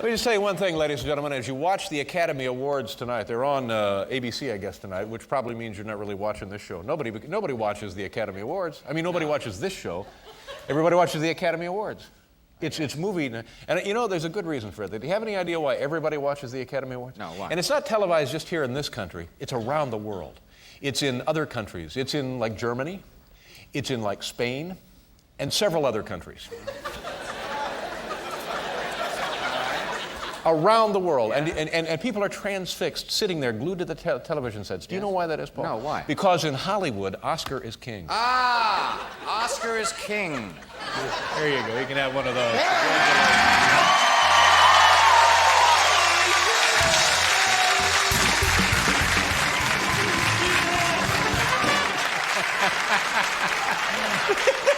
me just tell you one thing, ladies and gentlemen. As you watch the Academy Awards tonight, they're on ABC, I guess, tonight, which probably means you're not really watching this show. Nobody watches the Academy Awards. I mean, nobody watches this show. Everybody watches the Academy Awards. It's movie, and you know, there's a good reason for it. Do you have any idea why everybody watches the Academy Awards? No, why? And it's not televised just here in this country. It's around the world. It's in other countries. It's in, like, Germany. It's in, like, Spain, and several other countries. Around the world, and people are transfixed, sitting there, glued to the television sets. Do you know why that is, Paul? No, why? Because in Hollywood, Oscar is king. Ah, Oscar is king. There you go. You can have one of those.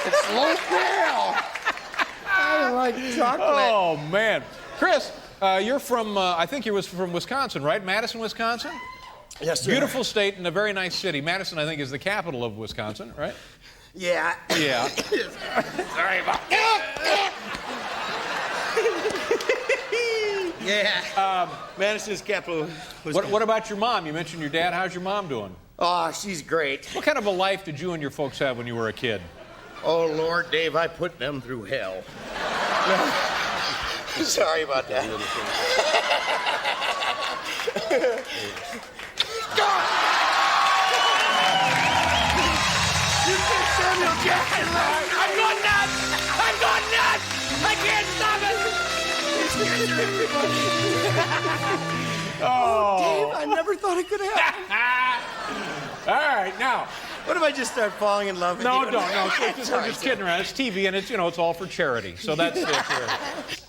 It's low girl. I like chocolate. Oh, man. Chris, you're from, I think you was from Wisconsin, right? Madison, Wisconsin? Yes, sir. Beautiful state and a very nice city. Madison, I think, is the capital of Wisconsin, right? Yeah. Yeah. Sorry about that. Yeah. Madison's capital. What about your mom? You mentioned your dad. How's your mom doing? Oh, she's great. What kind of a life did you and your folks have when you were a kid? Oh, Lord, Dave, I put them through hell. Sorry about that. I'm going nuts! I'm going nuts! I can't stop it! Oh, Dave, I never thought it could happen. all right, now. What if I just start falling in love with No, you? don't. No, we're just kidding around. It's TV, and it's, you know, it's all for charity. So that's it.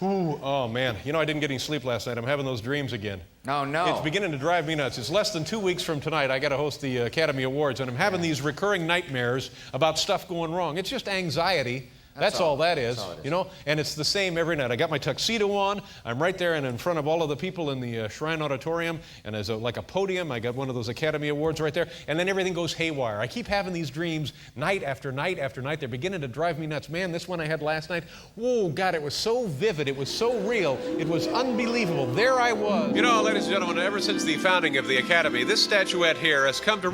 Ooh, oh, man. You know, I didn't get any sleep last night. I'm having those dreams again. No, no. It's beginning to drive me nuts. It's less than 2 weeks from tonight. I got to host the Academy Awards, and I'm having these recurring nightmares about stuff going wrong. It's just anxiety. That's all that is, you know, and it's the same every night. I got my tuxedo on. I'm right there and in front of all of the people in the Shrine Auditorium, and there's like a podium. I got one of those Academy Awards right there, and then everything goes haywire. I keep having these dreams night after night after night. They're beginning to drive me nuts. Man, this one I had last night, oh, God, it was so vivid. It was so real. It was unbelievable. There I was. You know, ladies and gentlemen, ever since the founding of the Academy, this statuette here has come to...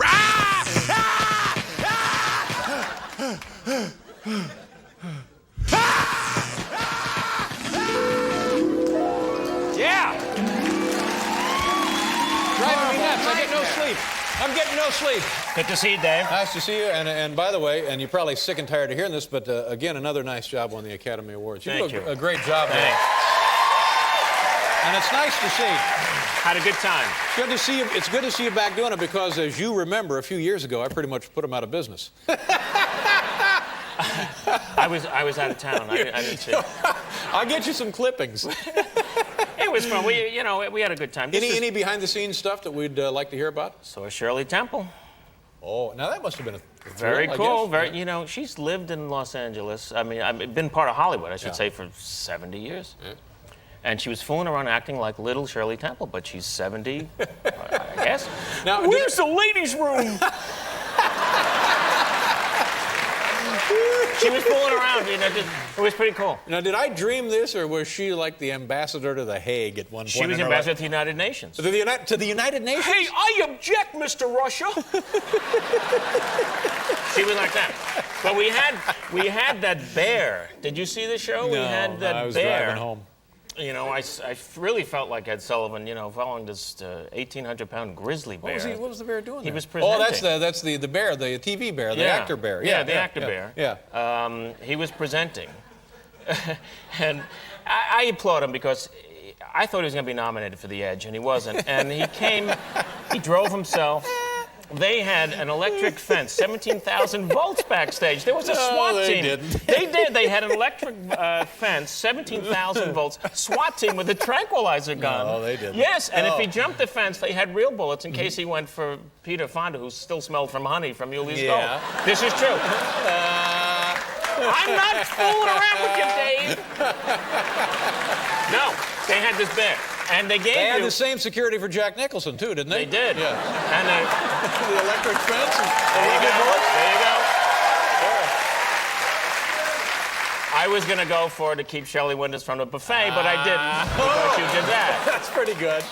Yeah! Driving me nuts. I get no sleep. I'm getting no sleep. Good to see you, Dave. Nice to see you. And by the way, and you're probably sick and tired of hearing this, but again, another nice job on the Academy Awards. Thank do you. a great job there. Thanks. And it's nice to see. Had a good time. Good to see you. It's good to see you back doing it because, as you remember, a few years ago, I pretty much put them out of business. I was out of town. I didn't see it. I'll get you some clippings. It was fun. We had a good time. Any behind-the-scenes stuff that we'd like to hear about? So Shirley Temple. Oh, now that must have been a Very thrill, cool. I guess. Very, you know, she's lived in Los Angeles. I mean, I've been part of Hollywood, I should say, for 70 years. Yeah. And she was fooling around acting like little Shirley Temple, but she's 70, I guess. Now, where's the ladies' room? She was fooling around, you know, it was pretty cool. Now, did I dream this, or was she like the ambassador to The Hague at one point? She was ambassador to the United Nations. To the United Nations? Hey, I object, Mr. Russia. She was like that. But we had that bear. Did you see the show? We had that I was bear. driving home. You know, I really felt like Ed Sullivan, you know, following this 1,800-pound grizzly bear. What was the bear doing there? He was presenting. Oh, that's the bear, the TV bear, the actor bear. Yeah, the actor bear. Yeah. He was presenting. And I applaud him because I thought he was going to be nominated for The Edge, and he wasn't. And he drove himself. They had an electric fence, 17,000 volts backstage. There was a SWAT team. They did. They had an electric fence, 17,000 volts, SWAT team with a tranquilizer gun. No, they didn't. Yes, and if he jumped the fence, they had real bullets in case he went for Peter Fonda, who still smelled from honey from Yuli's Gold. This is true. I'm not fooling around with you, Dave. No, they had this bear. And they had the same security for Jack Nicholson, too, didn't they? They did. Yeah. And the electric fence. There you go. There you go. I was going to go for it to keep Shelley Winters from the buffet, but I didn't because you did that. That's pretty good.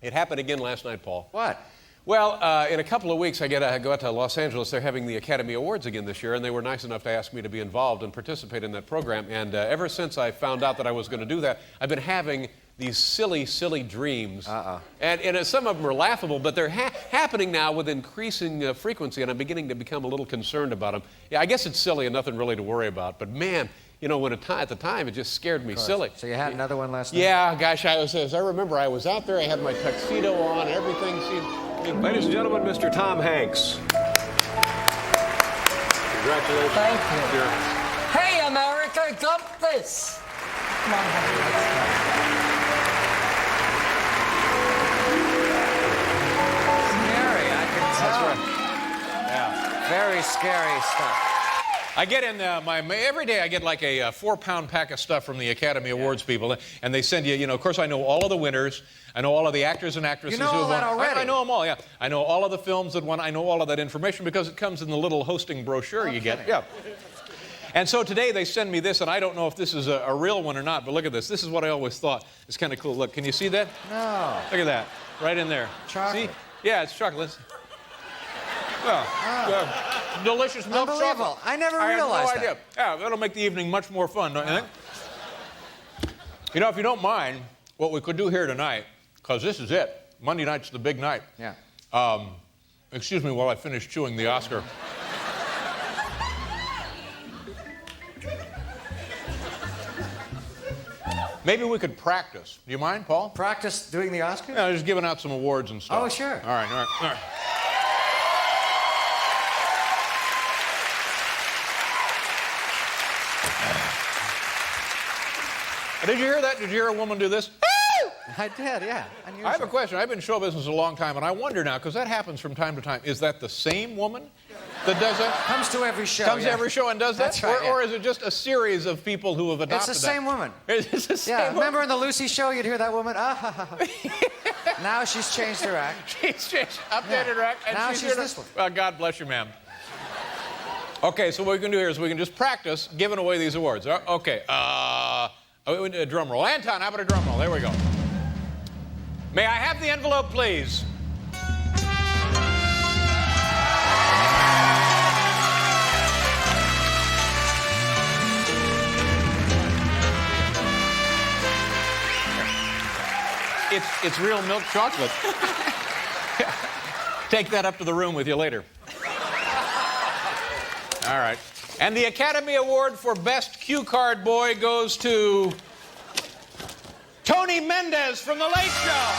It happened again last night, Paul. What? Well, in a couple of weeks, I go out to Los Angeles. They're having the Academy Awards again this year, and they were nice enough to ask me to be involved and participate in that program. And ever since I found out that I was going to do that, I've been having these silly, silly dreams. And some of them are laughable, but they're happening now with increasing frequency, and I'm beginning to become a little concerned about them. Yeah, I guess it's silly and nothing really to worry about, but man, you know, at the time, it just scared me silly. So you had another one last night? Yeah, gosh, as I remember, I was out there, I had my tuxedo on, and everything seemed... Ladies and gentlemen, Mr. Tom Hanks. Congratulations. Thank you. Dear. Hey, America, got this. Come on, honey, let's go. Scary, I can tell. That's right. Yeah. Very scary stuff. I get in every day I get like a 4-pound pack of stuff from the Academy Awards people, and they send you, of course I know all of the winners, I know all of the actors and actresses You know who all have that won. already? I know them all, yeah. I know all of the films that won, I know all of that information because it comes in the little hosting brochure you get. Yeah. And so today they send me this, and I don't know if this is a real one or not, but look at this. This is what I always thought. It's kind of cool. Look, can you see that? No. Look at that, right in there. Chocolate. See? Yeah, it's chocolate. Well, delicious milk Unbelievable. chocolate. I never I realized had no idea. Yeah, that'll make the evening much more fun, don't you think? You know, if you don't mind, what we could do here tonight, because this is it. Monday night's the big night. Yeah. Excuse me while I finish chewing the Oscar. Maybe we could practice. Do you mind, Paul? Practice doing the Oscars? Yeah, just giving out some awards and stuff. Oh, sure. All right. Did you hear that? Did you hear a woman do this? I did, yeah. I have a question. I've been in show business a long time, and I wonder now, because that happens from time to time, is that the same woman that does that? Comes to every show. Comes to yeah. every show and does that? That's right, Or is it just a series of people who have adopted that? It's the same woman. It's the same Yeah, woman? remember in the Lucy show, you'd hear that woman? Now she's changed her act. She's changed, updated her act. And Now she's here to- this one. Well, God bless you, ma'am. Okay, so what we can do here is we can just practice giving away these awards. Okay, we need a drum roll. Anton, how about a drum roll? There we go. May I have the envelope, please? It's real milk chocolate. Take that up to the room with you later. All right. And the Academy Award for Best Cue Card Boy goes to Tony Mendez from The Late Show.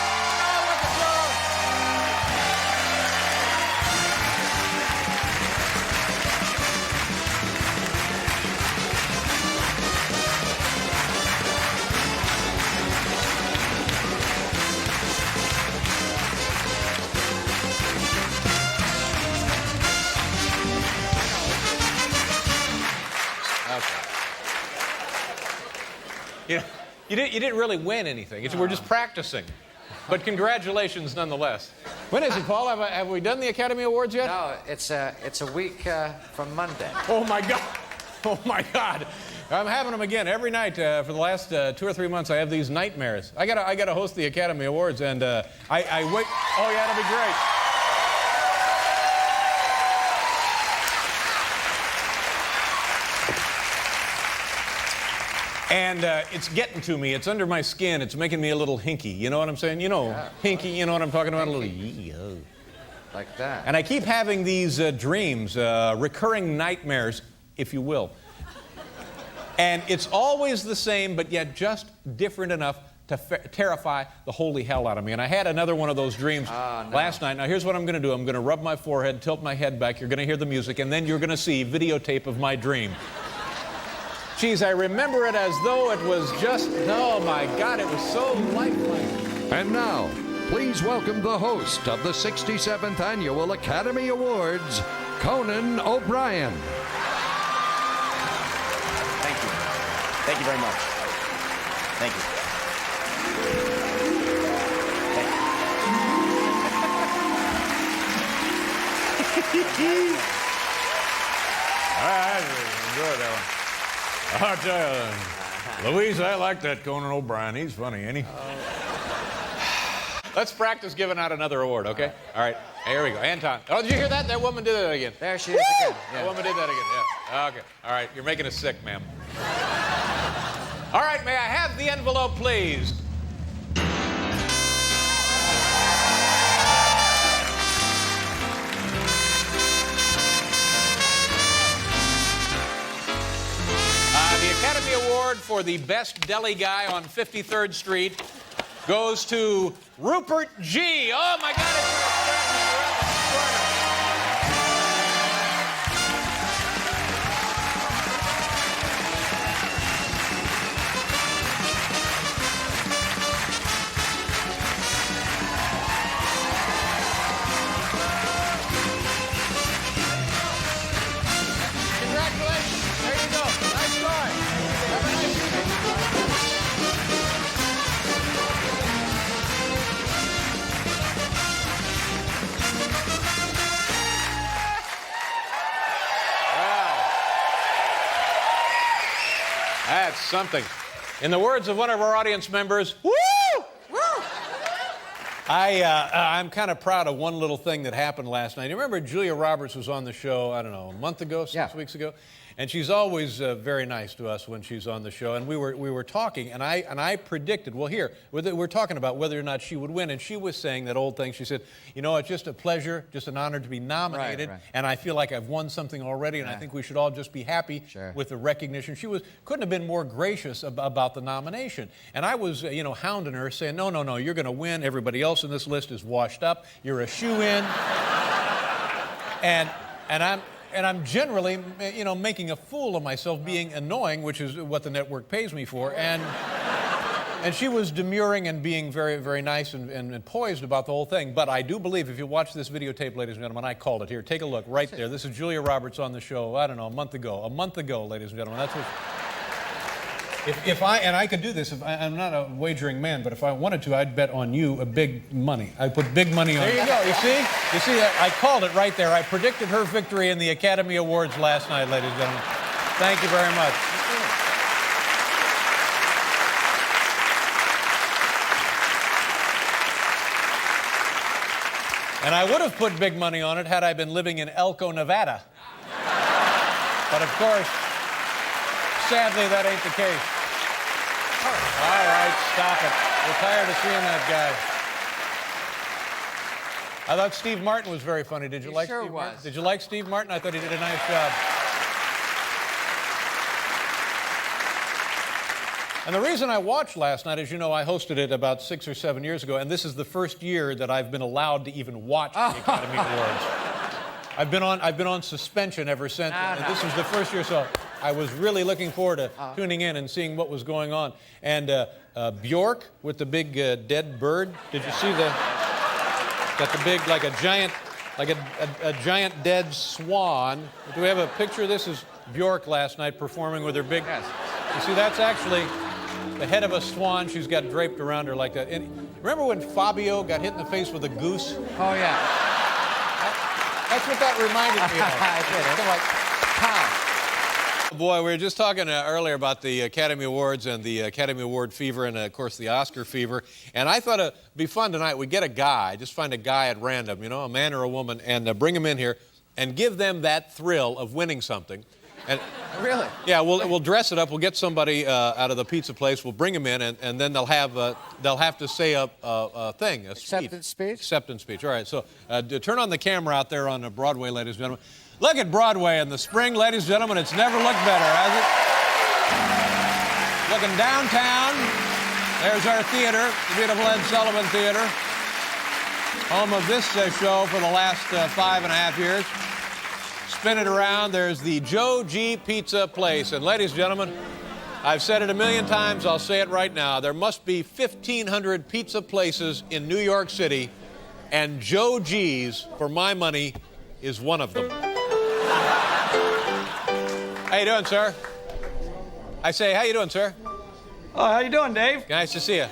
You didn't really win anything. We're just practicing. But congratulations nonetheless. When is it, Paul? Have we done the Academy Awards yet? No, it's a week from Monday. Oh, my God. Oh, my God. I'm having them again every night for the last 2 or 3 months. I have these nightmares. I gotta host the Academy Awards, and I wait. Oh, yeah, that'll be great. And it's getting to me. It's under my skin. It's making me a little hinky. You know what I'm saying? You know, Yeah. hinky, you know what I'm talking about? A little Like that. And I keep having these dreams, recurring nightmares, if you will. And it's always the same, but yet just different enough to terrify the holy hell out of me. And I had another one of those dreams last night. Now, here's what I'm going to do. I'm going to rub my forehead, tilt my head back. You're going to hear the music, and then you're going to see videotape of my dream. Geez, I remember it as though it was just, oh my God, it was so lifelike. And now, please welcome the host of the 67th Annual Academy Awards, Conan O'Brien. Thank you. Thank you very much. Thank you. I enjoyed that one. I'll tell you. Louise, I like that Conan O'Brien. He's funny, ain't he? Let's practice giving out another award, okay? All right. Here we go. Anton. Oh, did you hear that? That woman did that again. There she is again. That woman did that again. Yeah. Okay. All right. You're making us sick, ma'am. All right. May I have the envelope, please? The Academy Award for the best deli guy on 53rd Street goes to Rupert G. Oh, my God, it's Congratulations. There you go. Nice try. Have a nice evening. That's something. In the words of one of our audience members, woo! Woo! I'm kind of proud of one little thing that happened last night. You remember Julia Roberts was on the show, I don't know, a month ago, 6 weeks ago? And she's always very nice to us when she's on the show. And we were talking, and I predicted, well, here, we're talking about whether or not she would win. And she was saying that old thing. She said, you know, it's just a pleasure, just an honor to be nominated. Right. And I feel like I've won something already, and I think we should all just be happy with the recognition. She couldn't have been more gracious about the nomination. And I was, hounding her, saying, no, you're going to win. Everybody else in this list is washed up. You're a shoo-in. And I'm generally, making a fool of myself, being annoying, which is what the network pays me for. And she was demurring and being very, very nice and poised about the whole thing. But I do believe, if you watch this videotape, ladies and gentlemen, I called it. Here, take a look right there. This is Julia Roberts on the show, I don't know, a month ago. A month ago, ladies and gentlemen. That's what... I could do this. I'm not a wagering man, but if I wanted to, I'd bet on you a big money. I'd put big money on you. There you go. You see? I called it right there. I predicted her victory in the Academy Awards last night, ladies and gentlemen. Thank you very much. And I would have put big money on it had I been living in Elko, Nevada. But of course, sadly, that ain't the case. All right, stop it. We're tired of seeing that guy. I thought Steve Martin was very funny. Did you like Steve Martin? Did you like Steve Martin? I thought he did a nice job. And the reason I watched last night, as you know, I hosted it about 6 or 7 years ago, and this is the first year that I've been allowed to even watch the Academy Awards. I've been on suspension ever since, and this was the first year, so I was really looking forward to tuning in and seeing what was going on. And Bjork with the big dead bird. Did you see got the big, like a giant dead swan. Do we have a picture? This is Bjork last night performing with her big. Yes. You see, that's actually the head of a swan. She's got draped around her like that. And remember when Fabio got hit in the face with a goose? Oh yeah. That's what that reminded me of. I did. It's like, pow. Boy, we were just talking earlier about the Academy Awards and the Academy Award fever and, of course, the Oscar fever. And I thought it'd be fun tonight. We get a guy, just find a guy at random, a man or a woman, and bring him in here and give them that thrill of winning something. And really? Yeah, we'll dress it up. We'll get somebody out of the pizza place. We'll bring them in, and then they'll have to say a thing, a speech. Acceptance speech? Acceptance speech. All right, so turn on the camera out there on Broadway, ladies and gentlemen. Look at Broadway in the spring, ladies and gentlemen. It's never looked better, has it? Looking downtown. There's our theater, the beautiful Ed Sullivan Theater. Home of this show for the last 5.5 years. Spin it around, there's the Joe G. Pizza Place. And ladies and gentlemen, I've said it a million times, I'll say it right now. There must be 1,500 pizza places in New York City, and Joe G's, for my money, is one of them. How you doing, sir? I say, how you doing, sir? Oh, how you doing, Dave? Nice to see you.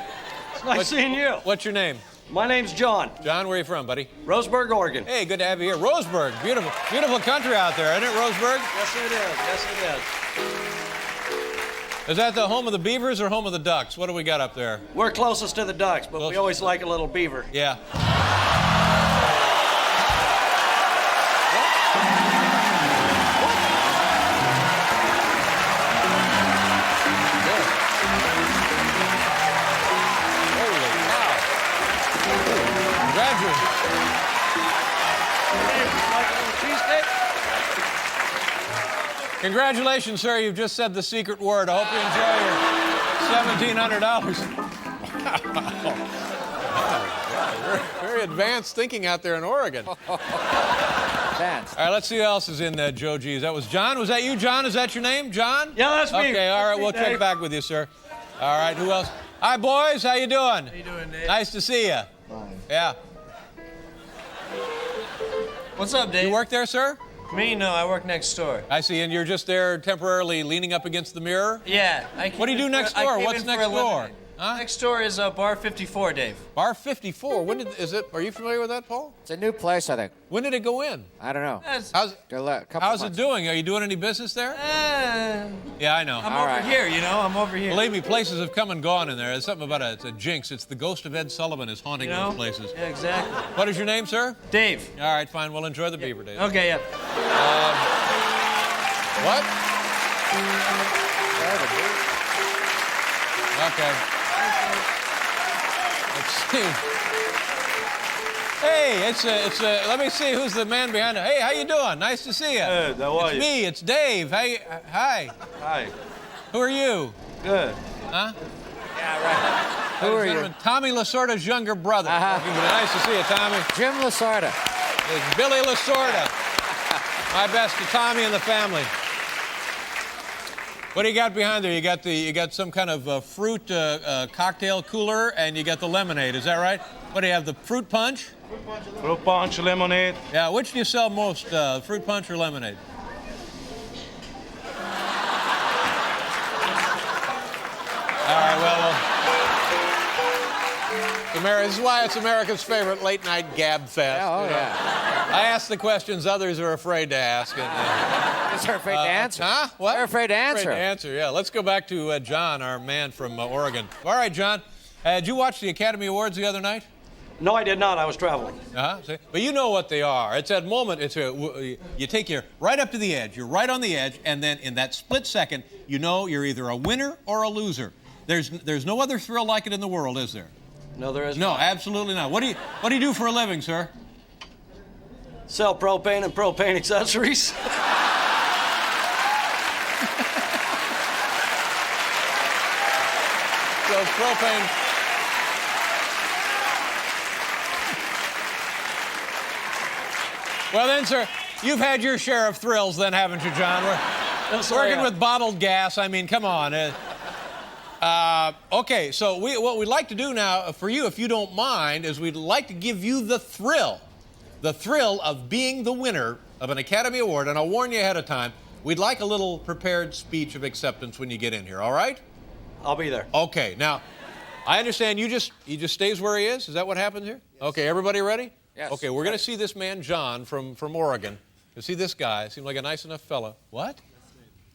It's nice seeing you. What's your name? My name's John. John, where are you from, buddy? Roseburg, Oregon. Hey, good to have you here. Roseburg, beautiful, beautiful country out there, isn't it, Roseburg? Yes, it is. Yes, it is. Is that the home of the beavers or home of the ducks? What do we got up there? We're closest to the ducks, but we always like a little beaver. Yeah. Congratulations, sir. You've just said the secret word. I hope you enjoy your $1,700. Very advanced thinking out there in Oregon. Advanced. All right, let's see who else is in Joe G's. That was John. Was that you, John? Is that your name, John? Yeah, that's me. Okay, all right. We'll check back with you, sir. All right, who else? Hi, boys. How you doing? How you doing, Dave? Nice to see you. Fine. Yeah. What's up, Dave? You work there, sir? Me? No, I work next door. I see, and you're just there temporarily leaning up against the mirror? Yeah. What do you do next door? What's next door? Huh? Next door is Bar 54, Dave. Bar 54. When did is it? Are you familiar with that, Paul? It's a new place, I think. When did it go in? I don't know. How's How's it doing? Are you doing any business there? Yeah, I know. I'm over here, you know. I'm over here. Believe me, places have come and gone in there. There's something about it's a jinx. It's the ghost of Ed Sullivan is haunting those places. Yeah, exactly. What is your name, sir? Dave. All right, fine. We'll enjoy the beaver, Dave. Okay, yeah. What? Okay. Let's see. Hey, let me see who's the man behind it. Hey, how you doing? Nice to see you. Good, how are you? It's me, it's Dave. Hey, hi. Hi. Who are you? Good. Huh? Yeah, right. Who are you? Tommy Lasorda's younger brother. Nice to see you, Tommy. Jim Lasorda. It's Billy Lasorda. My best to Tommy and the family. What do you got behind there? You got some kind of fruit cocktail cooler, and you got the lemonade. Is that right? What do you have? The fruit punch? Fruit punch, lemonade. Yeah. Which do you sell most? Fruit punch or lemonade? All right. Well, this is why it's America's favorite late night gab fest. Yeah, yeah. I ask the questions others are afraid to ask. They're afraid to answer. Huh? What? They're afraid to answer. Afraid to answer, yeah. Let's go back to John, our man from Oregon. All right, John. Did you watch the Academy Awards the other night? No, I did not. I was traveling. See? But you know what they are. It's that moment. You take your right up to the edge. You're right on the edge, and then in that split second, you know you're either a winner or a loser. There's no other thrill like it in the world, is there? No, there isn't. No, absolutely not. What do you do for a living, sir? Sell propane and propane accessories. Sells propane. Well then, sir, you've had your share of thrills then, haven't you, John? Working with bottled gas, I mean, come on. Okay, so what we'd like to do now for you, if you don't mind, is we'd like to give you the thrill of being the winner of an Academy Award, and I'll warn you ahead of time, we'd like a little prepared speech of acceptance when you get in here, all right? I'll be there. Okay, now, I understand he just stays where he is? Is that what happens here? Yes. Okay, everybody ready? Yes. Okay, we're going to see this man, John, from Oregon. You see this guy, seems like a nice enough fellow. What?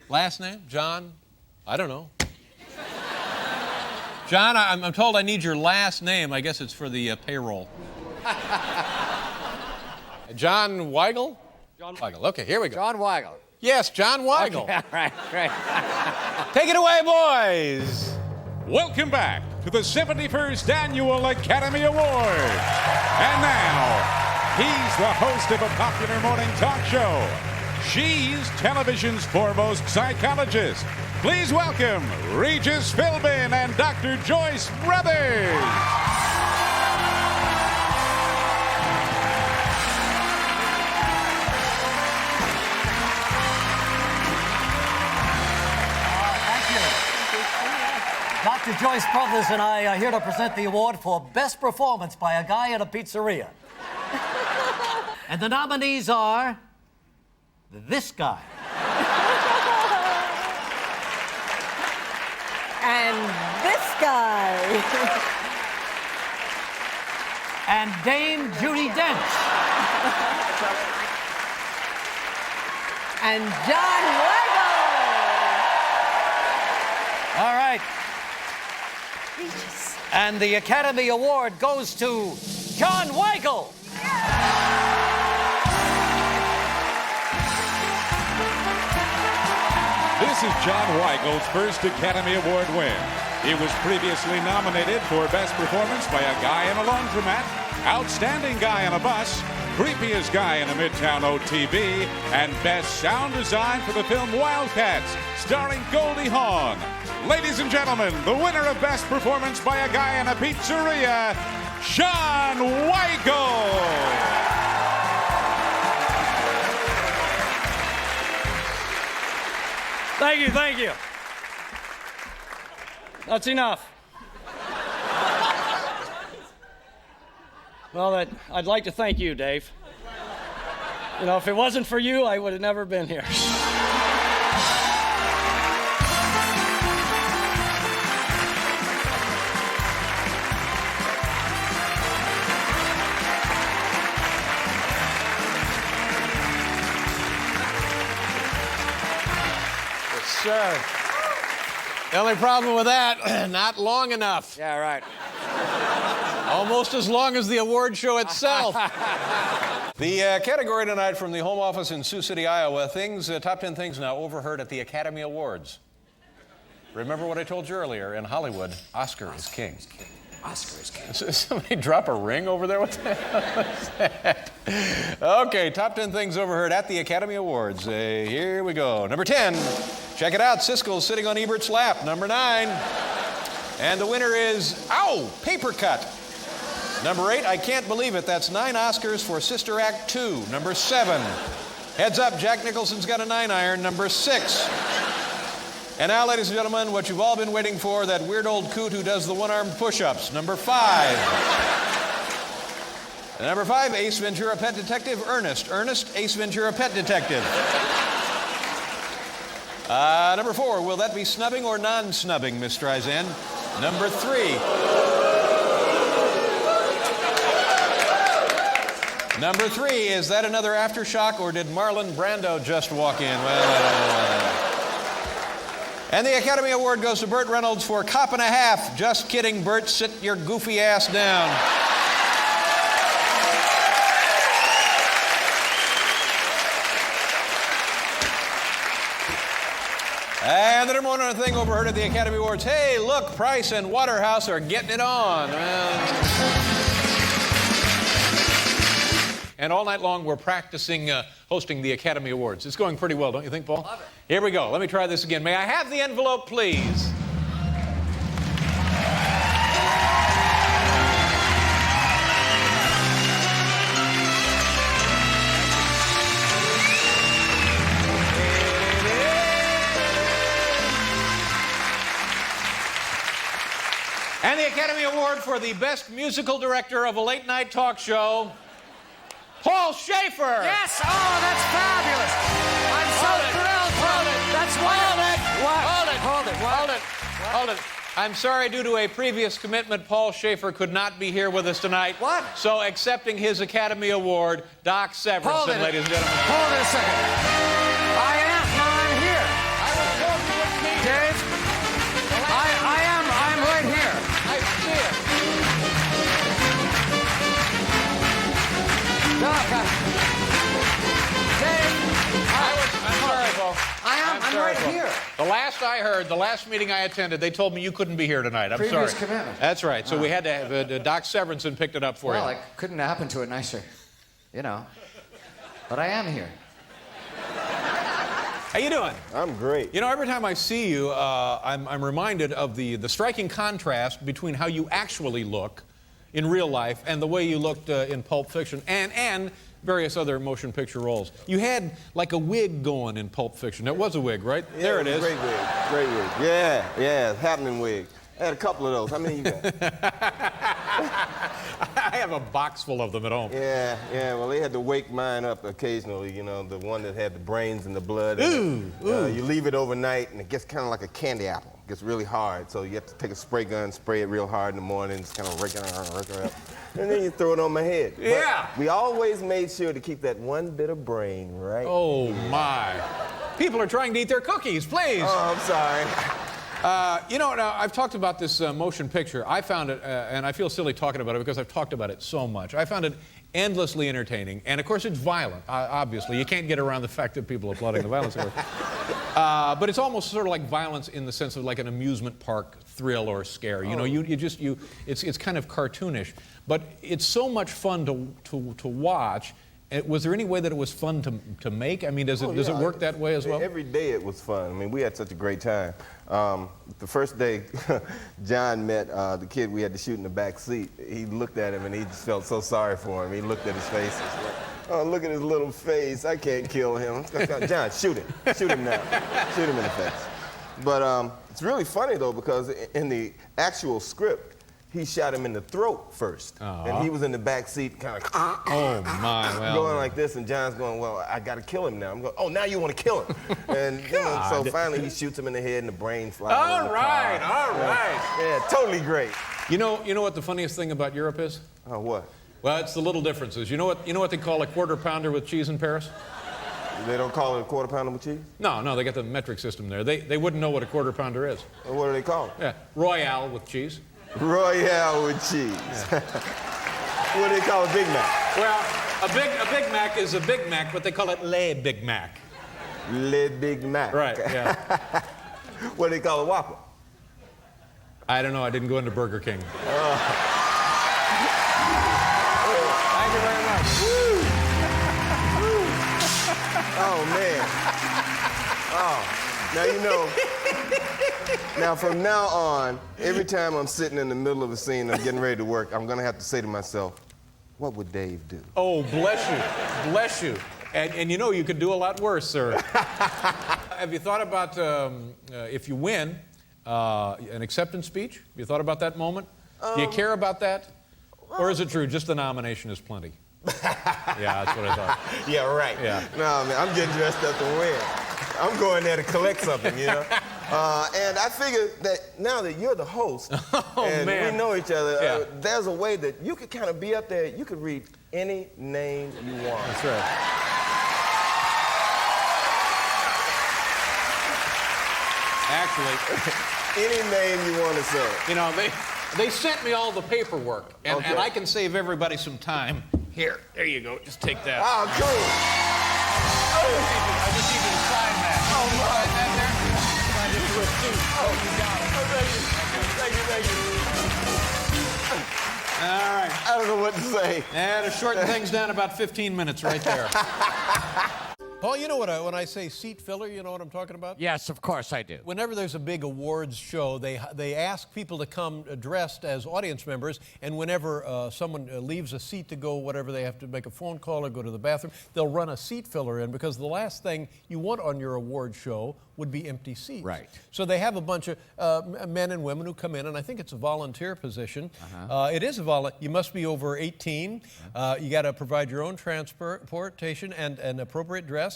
Last name? John? I don't know. John, I'm told I need your last name. I guess it's for the payroll. John Weigel? John Weigel. Okay, here we go. John Weigel. Yes, John Weigel. Okay, right, great. Take it away, boys. Welcome back to the 71st Annual Academy Award. And now, he's the host of a popular morning talk show. She's television's foremost psychologist. Please welcome Regis Philbin and Dr. Joyce Brothers. Dr. Joyce Brothers and I are here to present the award for Best Performance by a Guy at a Pizzeria. And the nominees are this guy. And this guy. And Dame Judi Dench. And John Weigel. All right. And the Academy Award goes to John Weigel. This is John Weigel's first Academy Award win. He was previously nominated for Best Performance by a Guy in a Laundromat, Outstanding Guy on a Bus, Creepiest Guy in a Midtown OTB, and Best Sound Design for the film Wildcats, starring Goldie Hawn. Ladies and gentlemen, the winner of Best Performance by a Guy in a Pizzeria, John Weigel. Thank you. That's enough. Well, I'd like to thank you, Dave. You know, if it wasn't for you, I would have never been here. Sir. The only problem with that, not long enough. Yeah, right. Almost as long as the award show itself. The category tonight from the home office in Sioux City, Iowa, top 10 things now overheard at the Academy Awards. Remember what I told you earlier, in Hollywood, Oscar is king. Oscar is king. Did somebody drop a ring over there? What the hell is that? Okay, top 10 things overheard at the Academy Awards. Here we go. Number 10, check it out, Siskel's sitting on Ebert's lap. Number 9, and the winner is, paper cut. Number 8, I can't believe it, that's 9 Oscars for Sister Act 2. Number 7, heads up, Jack Nicholson's got a 9-iron. Number 6. And now, ladies and gentlemen, what you've all been waiting for, that weird old coot who does the one-armed push-ups. Number 5. And number 5, Ace Ventura Pet Detective Ernest. Ernest, Ace Ventura Pet Detective. Number 4, will that be snubbing or non-snubbing, Miss Streisand? Number 3. Number 3, is that another aftershock or did Marlon Brando just walk in? And the Academy Award goes to Burt Reynolds for Cop and a Half. Just kidding, Burt, sit your goofy ass down. And the number one thing overheard at the Academy Awards, hey, look, Price and Waterhouse are getting it on. And all night long, we're practicing hosting the Academy Awards. It's going pretty well, don't you think, Paul? Love it. Here we go. Let me try this again. May I have the envelope, please? And the Academy Award for the Best Musical Director of a Late-Night Talk Show, Paul Schaefer. Yes! Oh, that's fabulous! I'm so thrilled! That's wonderful! Hold it. I'm sorry, due to a previous commitment, Paul Schaefer could not be here with us tonight. What? So accepting his Academy Award, Doc Severinsen, ladies and gentlemen. Hold it a second. I'm here. I was told you wouldn't be here. Dave, I'm right here. I see it. Doc, Dave, I'm sorry, Paul. I'm right here. The last I heard, the last meeting I attended, they told me you couldn't be here tonight. I'm sorry. Previous commitment. That's right. So we had to have Doc Severinsen picked it up for Well, you. it couldn't happen to a nicer, you know. But I am here. How you doing? I'm great. You know, every time I see you, I'm reminded of the striking contrast between how you actually look in real life and the way you looked in Pulp Fiction and various other motion picture roles. You had like a wig going in Pulp Fiction. It was a wig, right? Yeah, there it is. Great wig. Yeah, happening wig. I had a couple of those. How many you got? I have a box full of them at home. Yeah, well, they had to wake mine up occasionally, you know, the one that had the brains and the blood. And you leave it overnight, and it gets kind of like a candy apple. It gets really hard, so you have to take a spray gun, spray it real hard in the morning, just kind of rake it up. And then you throw it on my head. Yeah. But we always made sure to keep that one bit of brain, right? Oh, my. People are trying to eat their cookies, please. Oh, I'm sorry. You know, now, I've talked about this motion picture. I found it, and I feel silly talking about it because I've talked about it so much. I found it endlessly entertaining. And, of course, it's violent, obviously. You can't get around the fact that people are applauding the violence. But it's almost sort of like violence in the sense of like an amusement park thrill or scare. You know, it's kind of cartoonish. But it's so much fun to watch. Was there any way that it was fun to make? I mean, does it work that way as well? Every day it was fun. I mean, we had such a great time. The first day, John met the kid we had to shoot in the back seat. He looked at him and he just felt so sorry for him. He looked at his face and was like, oh, look at his little face. I can't kill him. John, shoot him. Shoot him now. Shoot him in the face. But it's really funny, though, because in the actual script, he shot him in the throat first. And he was in the back seat kind of oh my, well, going like this, and John's going, well, I got to kill him now. I'm going, oh, now you want to kill him. And you know, so finally he shoots him in the head and the brain flies. All right. Yeah, totally great. You know what the funniest thing about Europe is? Oh, what? Well, it's the little differences. You know what they call a quarter pounder with cheese in Paris? They don't call it a quarter pounder with cheese? No, they got the metric system there. They wouldn't know what a quarter pounder is. Well, what do they call it? Yeah, Royale with cheese. Royale with cheese. Yeah. What do they call a Big Mac? Well, a Big Mac is a Big Mac, but they call it Le Big Mac. Le Big Mac. Right, yeah. What do they call a Whopper? I don't know. I didn't go into Burger King. Thank you very much. Oh, man. Oh, now you know. Now, from now on, every time I'm sitting in the middle of a scene and I'm getting ready to work, I'm going to have to say to myself, what would Dave do? Oh, bless you. Bless you. And you know, you could do a lot worse, sir. Have you thought about, if you win, an acceptance speech? Have you thought about that moment? Do you care about that? Or is it true, just the nomination is plenty? Yeah, that's what I thought. Yeah, right. Yeah. No, man, I'm getting dressed up to win. I'm going there to collect something, you know? And I figured that now that you're the host and we know each other, there's a way that you could kind of be up there, you could read any name you want. That's right. Actually, any name you want to say. You know, they sent me all the paperwork, and I can save everybody some time. Here, there you go. Just take that. Oh, cool. I just need you to sign that. Oh, my. Sign that there? Sign it to a suit. Oh, you got it. Thank you. All right. I don't know what to say. And to shorten things down about 15 minutes right there. Paul, you know when I say seat filler, you know what I'm talking about? Yes, of course I do. Whenever there's a big awards show, they ask people to come dressed as audience members, and whenever someone leaves a seat to go, whatever, they have to make a phone call or go to the bathroom, they'll run a seat filler in, because the last thing you want on your award show would be empty seats. Right. So they have a bunch of men and women who come in, and I think it's a volunteer position. It is a volunteer. You must be over 18. You got to provide your own transportation and an appropriate dress.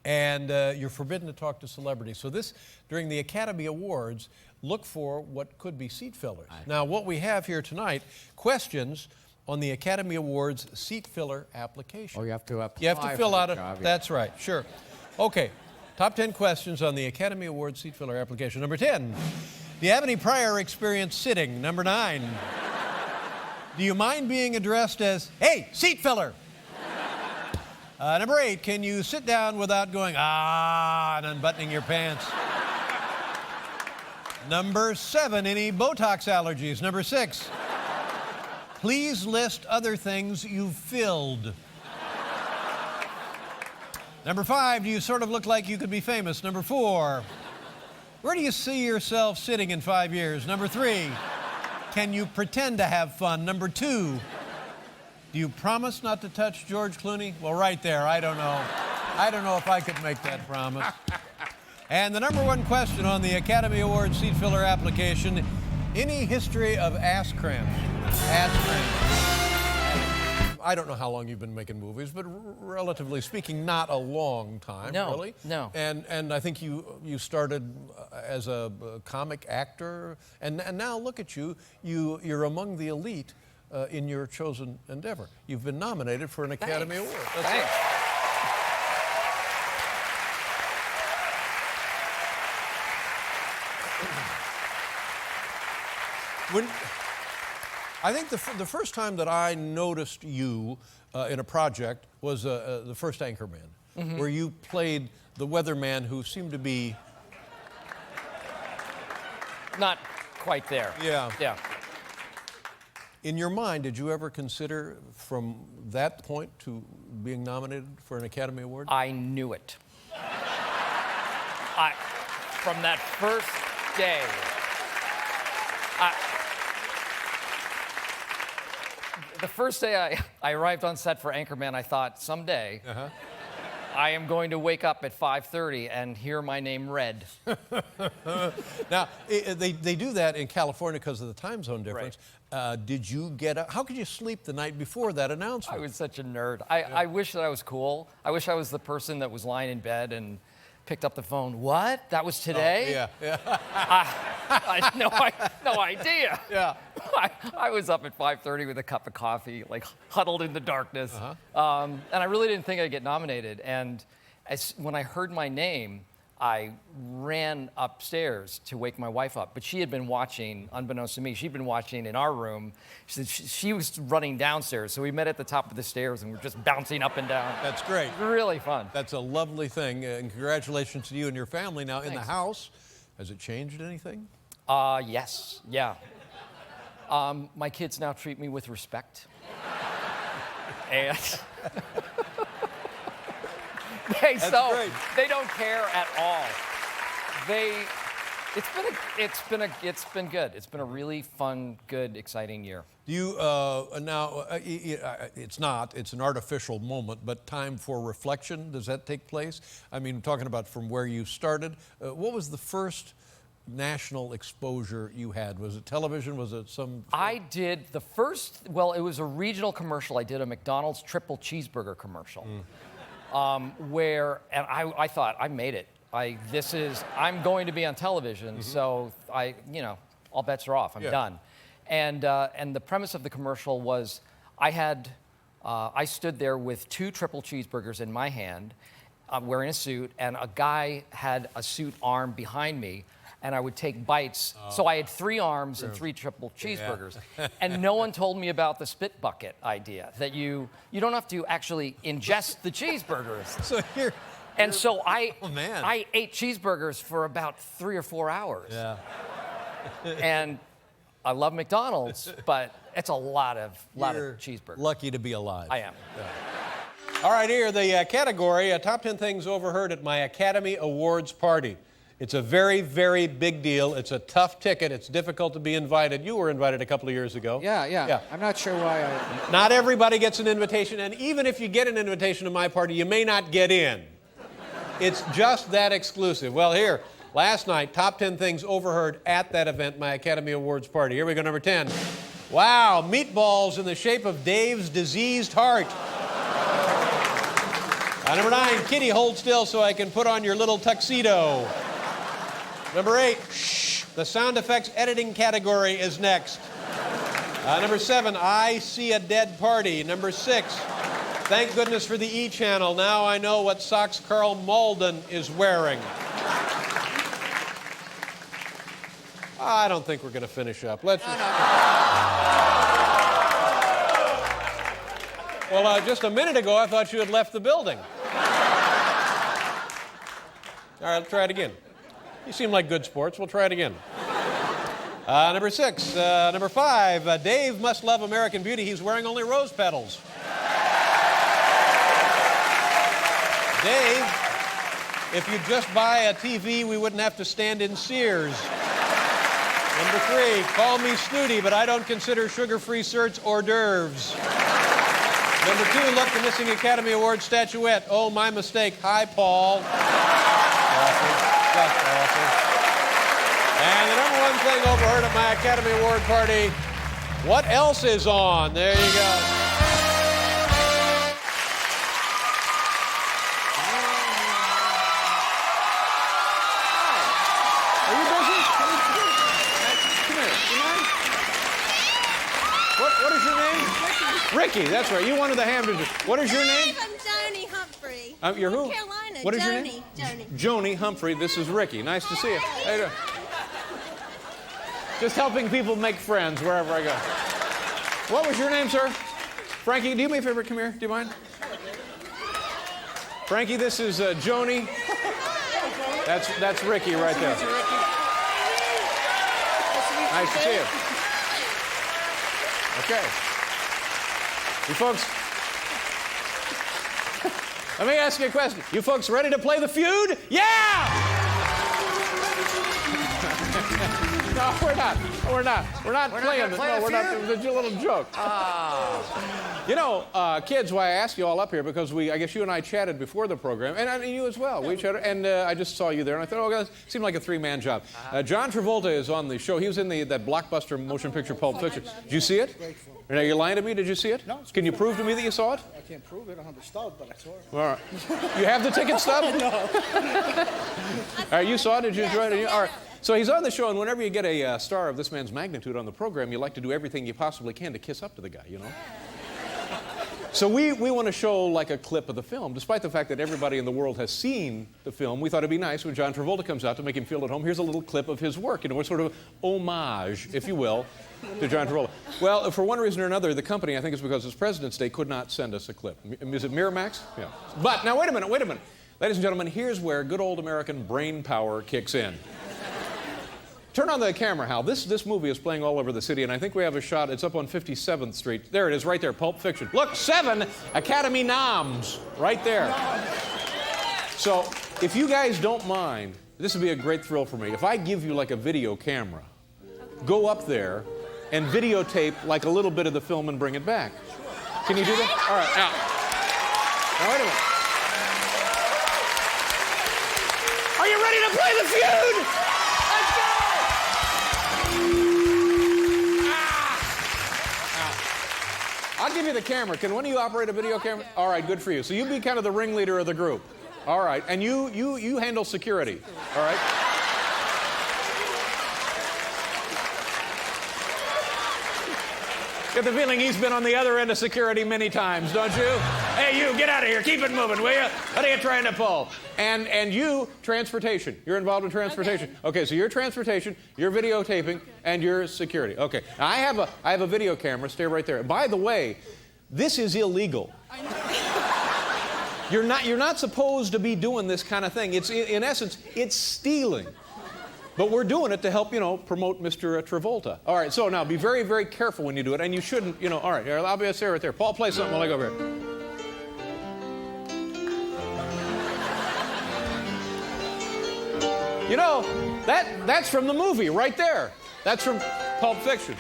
And you're forbidden to talk to celebrities. So this, during the Academy Awards, look for what could be seat fillers. Now, what we have here tonight, questions on the Academy Awards seat filler application. Oh, you have to apply. You have to fill out it. Job, yeah. That's right, sure. Okay, top 10 questions on the Academy Awards seat filler application. Number 10, do you have any prior experience sitting? Number 9, do you mind being addressed as, hey, seat filler? Number 8, can you sit down without going, and unbuttoning your pants? Number 7, any Botox allergies? Number 6, please list other things you've filled. Number 5, do you sort of look like you could be famous? Number 4, where do you see yourself sitting in 5 years? Number 3, can you pretend to have fun? Number 2, do you promise not to touch George Clooney? Well, right there, I don't know. I don't know if I could make that promise. And the number 1 question on the Academy Award seat filler application, any history of ass cramps? Ass cramps. I don't know how long you've been making movies, but relatively speaking, not a long time, really. No. And I think you started as a comic actor, and now look at you. You're among the elite in your chosen endeavor. You've been nominated for an Academy Award. That's Thanks. it. I think the first time that I noticed you in a project was the first Anchorman, where you played the weatherman who seemed to be... Not quite there. Yeah. Yeah. In your mind, did you ever consider from that point to being nominated for an Academy Award? I knew it. From that first day, the first day I arrived on set for Anchorman, I thought, someday, I am going to wake up at 5:30 and hear my name read. Now, they do that in California because of the time zone difference. Right. Did you get up? How could you sleep the night before that announcement? I was such a nerd. I wish that I was cool. I wish I was the person that was lying in bed and picked up the phone. What? That was today? Oh, yeah. I had no idea. Yeah. I was up at 5:30 with a cup of coffee, like huddled in the darkness. And I really didn't think I'd get nominated. And when I heard my name, I ran upstairs to wake my wife up. But she had been watching, unbeknownst to me, she'd been watching in our room. She was running downstairs. So we met at the top of the stairs and we're just bouncing up and down. That's great. Really fun. That's a lovely thing. And congratulations to you and your family. Now, in the Thanks. house, has it changed anything? Yes. Yeah. My kids now treat me with respect. And they don't care at all. It's been good. It's been a really fun, good, exciting year. Do you now? It's an artificial moment, but time for reflection. Does that take place? I mean, talking about from where you started. What was the first national exposure you had? Was it television? Was it some... I did the first, well, it was a regional commercial. I did a McDonald's triple cheeseburger commercial where, and I thought, I made it. I'm going to be on television, so all bets are off. I'm done. And the premise of the commercial was I stood there with 2 triple cheeseburgers in my hand, wearing a suit, and a guy had a suit arm behind me, and I would take bites. So I had 3 arms and 3 triple cheeseburgers. And no one told me about the spit bucket idea, that you don't have to actually ingest the cheeseburgers. So I ate cheeseburgers for about 3 or 4 hours. Yeah. And I love McDonald's, but it's a lot of cheeseburgers. Lucky to be alive. I am. Yeah. All right, here, the category, Top 10 Things Overheard at My Academy Awards Party. It's a very, very big deal. It's a tough ticket. It's difficult to be invited. You were invited a couple of years ago. Yeah. I'm not sure why Not everybody gets an invitation, and even if you get an invitation to my party, you may not get in. It's just that exclusive. Well, here, last night, Top 10 Things Overheard at that event, My Academy Awards Party. Here we go, number 10. Wow, meatballs in the shape of Dave's diseased heart. Number 9, Kitty, hold still so I can put on your little tuxedo. Number 8, shh, the sound effects editing category is next. Number 7, I see a dead party. Number 6, thank goodness for the E! Channel. Now I know what socks Carl Malden is wearing. I don't think we're going to finish up. Let's just... Well, just a minute ago, I thought you had left the building. All right, let's try it again. You seem like good sports. We'll try it again. Number 6. Number 5, Dave must love American Beauty. He's wearing only rose petals. Dave, if you just buy a TV, we wouldn't have to stand in Sears. Number 3, call me snooty, but I don't consider sugar-free certs hors d'oeuvres. Number 2, look, the missing Academy Award statuette. Oh, my mistake. Hi, Paul. Just awful. And the number 1 thing overheard at my Academy Award party, what else is on? There you go. Are you busy? Come here. You mind? What is your name? Ricky, that's right. You wanted the hamburger. What is your name? I'm Joni Humphrey. You're who? From Carolina. What is your name? Joni Humphrey. This is Ricky. Nice to see you. How you doing? Just helping people make friends wherever I go. What was your name, sir? Frankie, do me a favor. Come here. Do you mind? Frankie, this is Joni. That's Ricky right there. Nice to see you. Okay. You folks, let me ask you a question. You folks ready to play the feud? Yeah! No, we're not. We're not. We're not playing it. No, we're not. It was a little joke. You know, kids, why I asked you all up here, because I guess you and I chatted before the program, and you as well. We chatted, and I just saw you there, and I thought, oh, that seemed like a three-man job. John Travolta is on the show. He was in that blockbuster motion picture, Pulp Fiction. Did you see it? Now, you're lying to me. Did you see it? No. Can you prove to me that you saw it? I can't prove it. I don't have the stub, but I saw it. All right. You have the ticket stub? No. All right, you saw it? Did you enjoy it? All right. So he's on the show, and whenever you get a star of this man's magnitude on the program, you like to do everything you possibly can to kiss up to the guy, you know? So we want to show like a clip of the film. Despite the fact that everybody in the world has seen the film, we thought it'd be nice when John Travolta comes out to make him feel at home. Here's a little clip of his work, you know, a sort of homage, if you will, to John Travolta. Well, for one reason or another, the company, I think it's because it's President's Day, could not send us a clip. Is it Miramax? Yeah. But now wait a minute. Ladies and gentlemen, here's where good old American brain power kicks in. Turn on the camera, Hal. This movie is playing all over the city, and I think we have a shot. It's up on 57th Street. There it is, right there, Pulp Fiction. Look, 7 Academy noms, right there. So, if you guys don't mind, this would be a great thrill for me. If I give you like a video camera, go up there and videotape like a little bit of the film and bring it back. Can you do that? All right, now wait a minute. Are you ready to play the feud? I'll give you the camera. Can one of you operate a video camera? All right, good for you. So you be kind of the ringleader of the group. All right, and you handle security. All right. Get the feeling he's been on the other end of security many times, don't you? Hey, you, get out of here. Keep it moving, will you? What are you trying to pull? And you, transportation. You're involved in transportation. Okay, so you're transportation, you're videotaping, and you're security. Okay. Now, I have a video camera. Stay right there. By the way, this is illegal. You're not supposed to be doing this kind of thing. It's in essence, it's stealing. But we're doing it to help, promote Mr. Travolta. All right, so now be very, very careful when you do it, and you shouldn't, all right, I'll be right there. Paul, play something while I go over here. That's from the movie right there. That's from Pulp Fiction.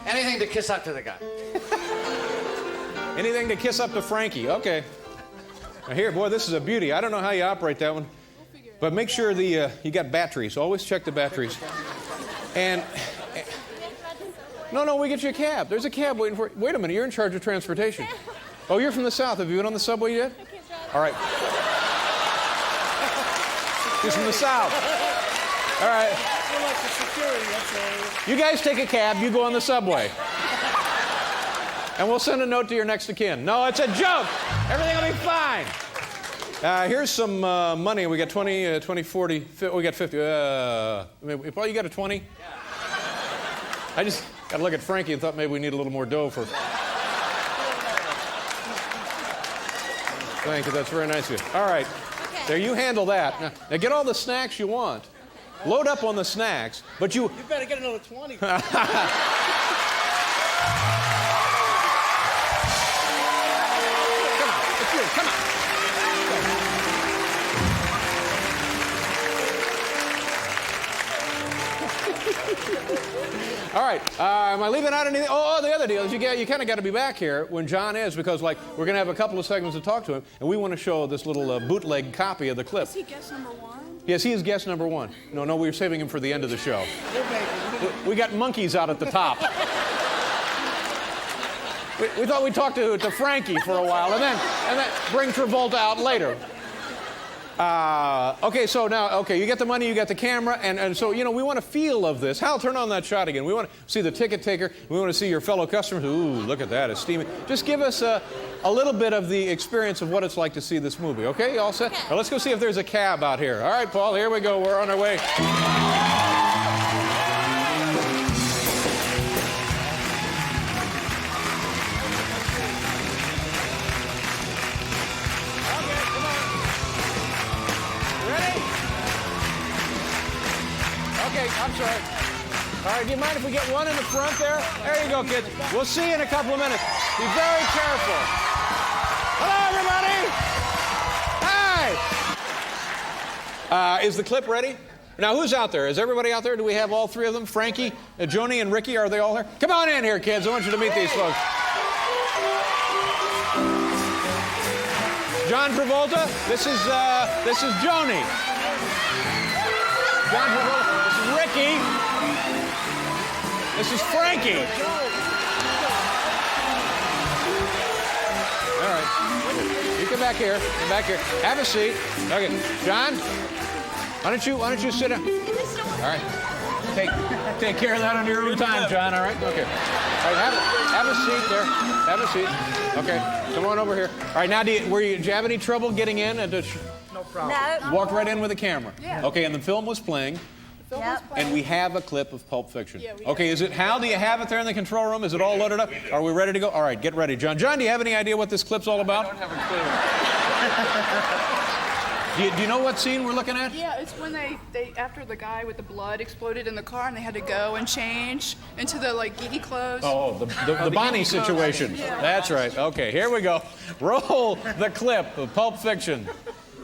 Anything to kiss up to the guy. Anything to kiss up to Frankie. Okay. Now here, boy, this is a beauty. I don't know how you operate that one. But make sure you got batteries. Always check the batteries. And no, we get you a cab. There's a cab waiting for you. Wait a minute, you're in charge of transportation. Oh, you're from the South. Have you been on the subway yet? All right. He's from the South. All right. You guys take a cab. You go on the subway. And we'll send a note to your next of kin. No, it's a joke. Everything will be fine. Here's some money. We got 20, 40, 50, we got 50. Paul, you got a 20? Yeah. I just got to look at Frankie and thought maybe we need a little more dough for... Thank you. That's very nice of you. All right. Okay. There, you handle that. Now get all the snacks you want. Load up on the snacks, but you... You better get another 20. Come on. All right. Am I leaving out anything? Oh, the other deal is you kind of got to be back here when John is, because we're going to have a couple of segments to talk to him, and we want to show this little bootleg copy of the clip. Is he guest number 1? Yes, he is guest number 1. No, we were saving him for the end of the show. We got monkeys out at the top. We thought we'd talk to Frankie for a while, and then bring Travolta out later. Okay, so now, you get the money, you got the camera, and so, we want a feel of this. Hal, turn on that shot again. We want to see the ticket taker. We want to see your fellow customers. Ooh, look at that, it's steaming. Just give us a little bit of the experience of what it's like to see this movie, okay? You all set? Okay. Now, let's go see if there's a cab out here. All right, Paul, here we go. We're on our way. all right. All right, do you mind if we get one in the front there? There you go, kids. We'll see you in a couple of minutes. Be very careful. Hello, everybody. Hi. Is the clip ready? Now, who's out there? Is everybody out there? Do we have all three of them? Frankie, Joni, and Ricky, are they all here? Come on in here, kids. I want you to meet these folks. John Travolta, this is Joni. John Travolta, this is Ricky. This is Frankie. All right. You come back here. Come back here. Have a seat. Okay. John, why don't you sit down? All right. Take care of that on your own time, John. All right. Okay. All right. Have a seat there. Have a seat. Okay. Come on over here. All right. Now, did you have any trouble getting in? No problem. No. Walked right in with the camera. Yeah. Okay. And the film was playing. Yep. And we have a clip of Pulp Fiction. Yeah, okay, is it, Hal, do you have it there in the control room? Is it all loaded up? Are we ready to go? All right, get ready. John, do you have any idea what this clip's all about? I don't have a clue. Do you know what scene we're looking at? Yeah, it's when they after the guy with the blood exploded in the car and they had to go and change into the like geeky clothes. Oh, the Bonnie situation. Yeah. That's right. Okay, here we go. Roll the clip of Pulp Fiction.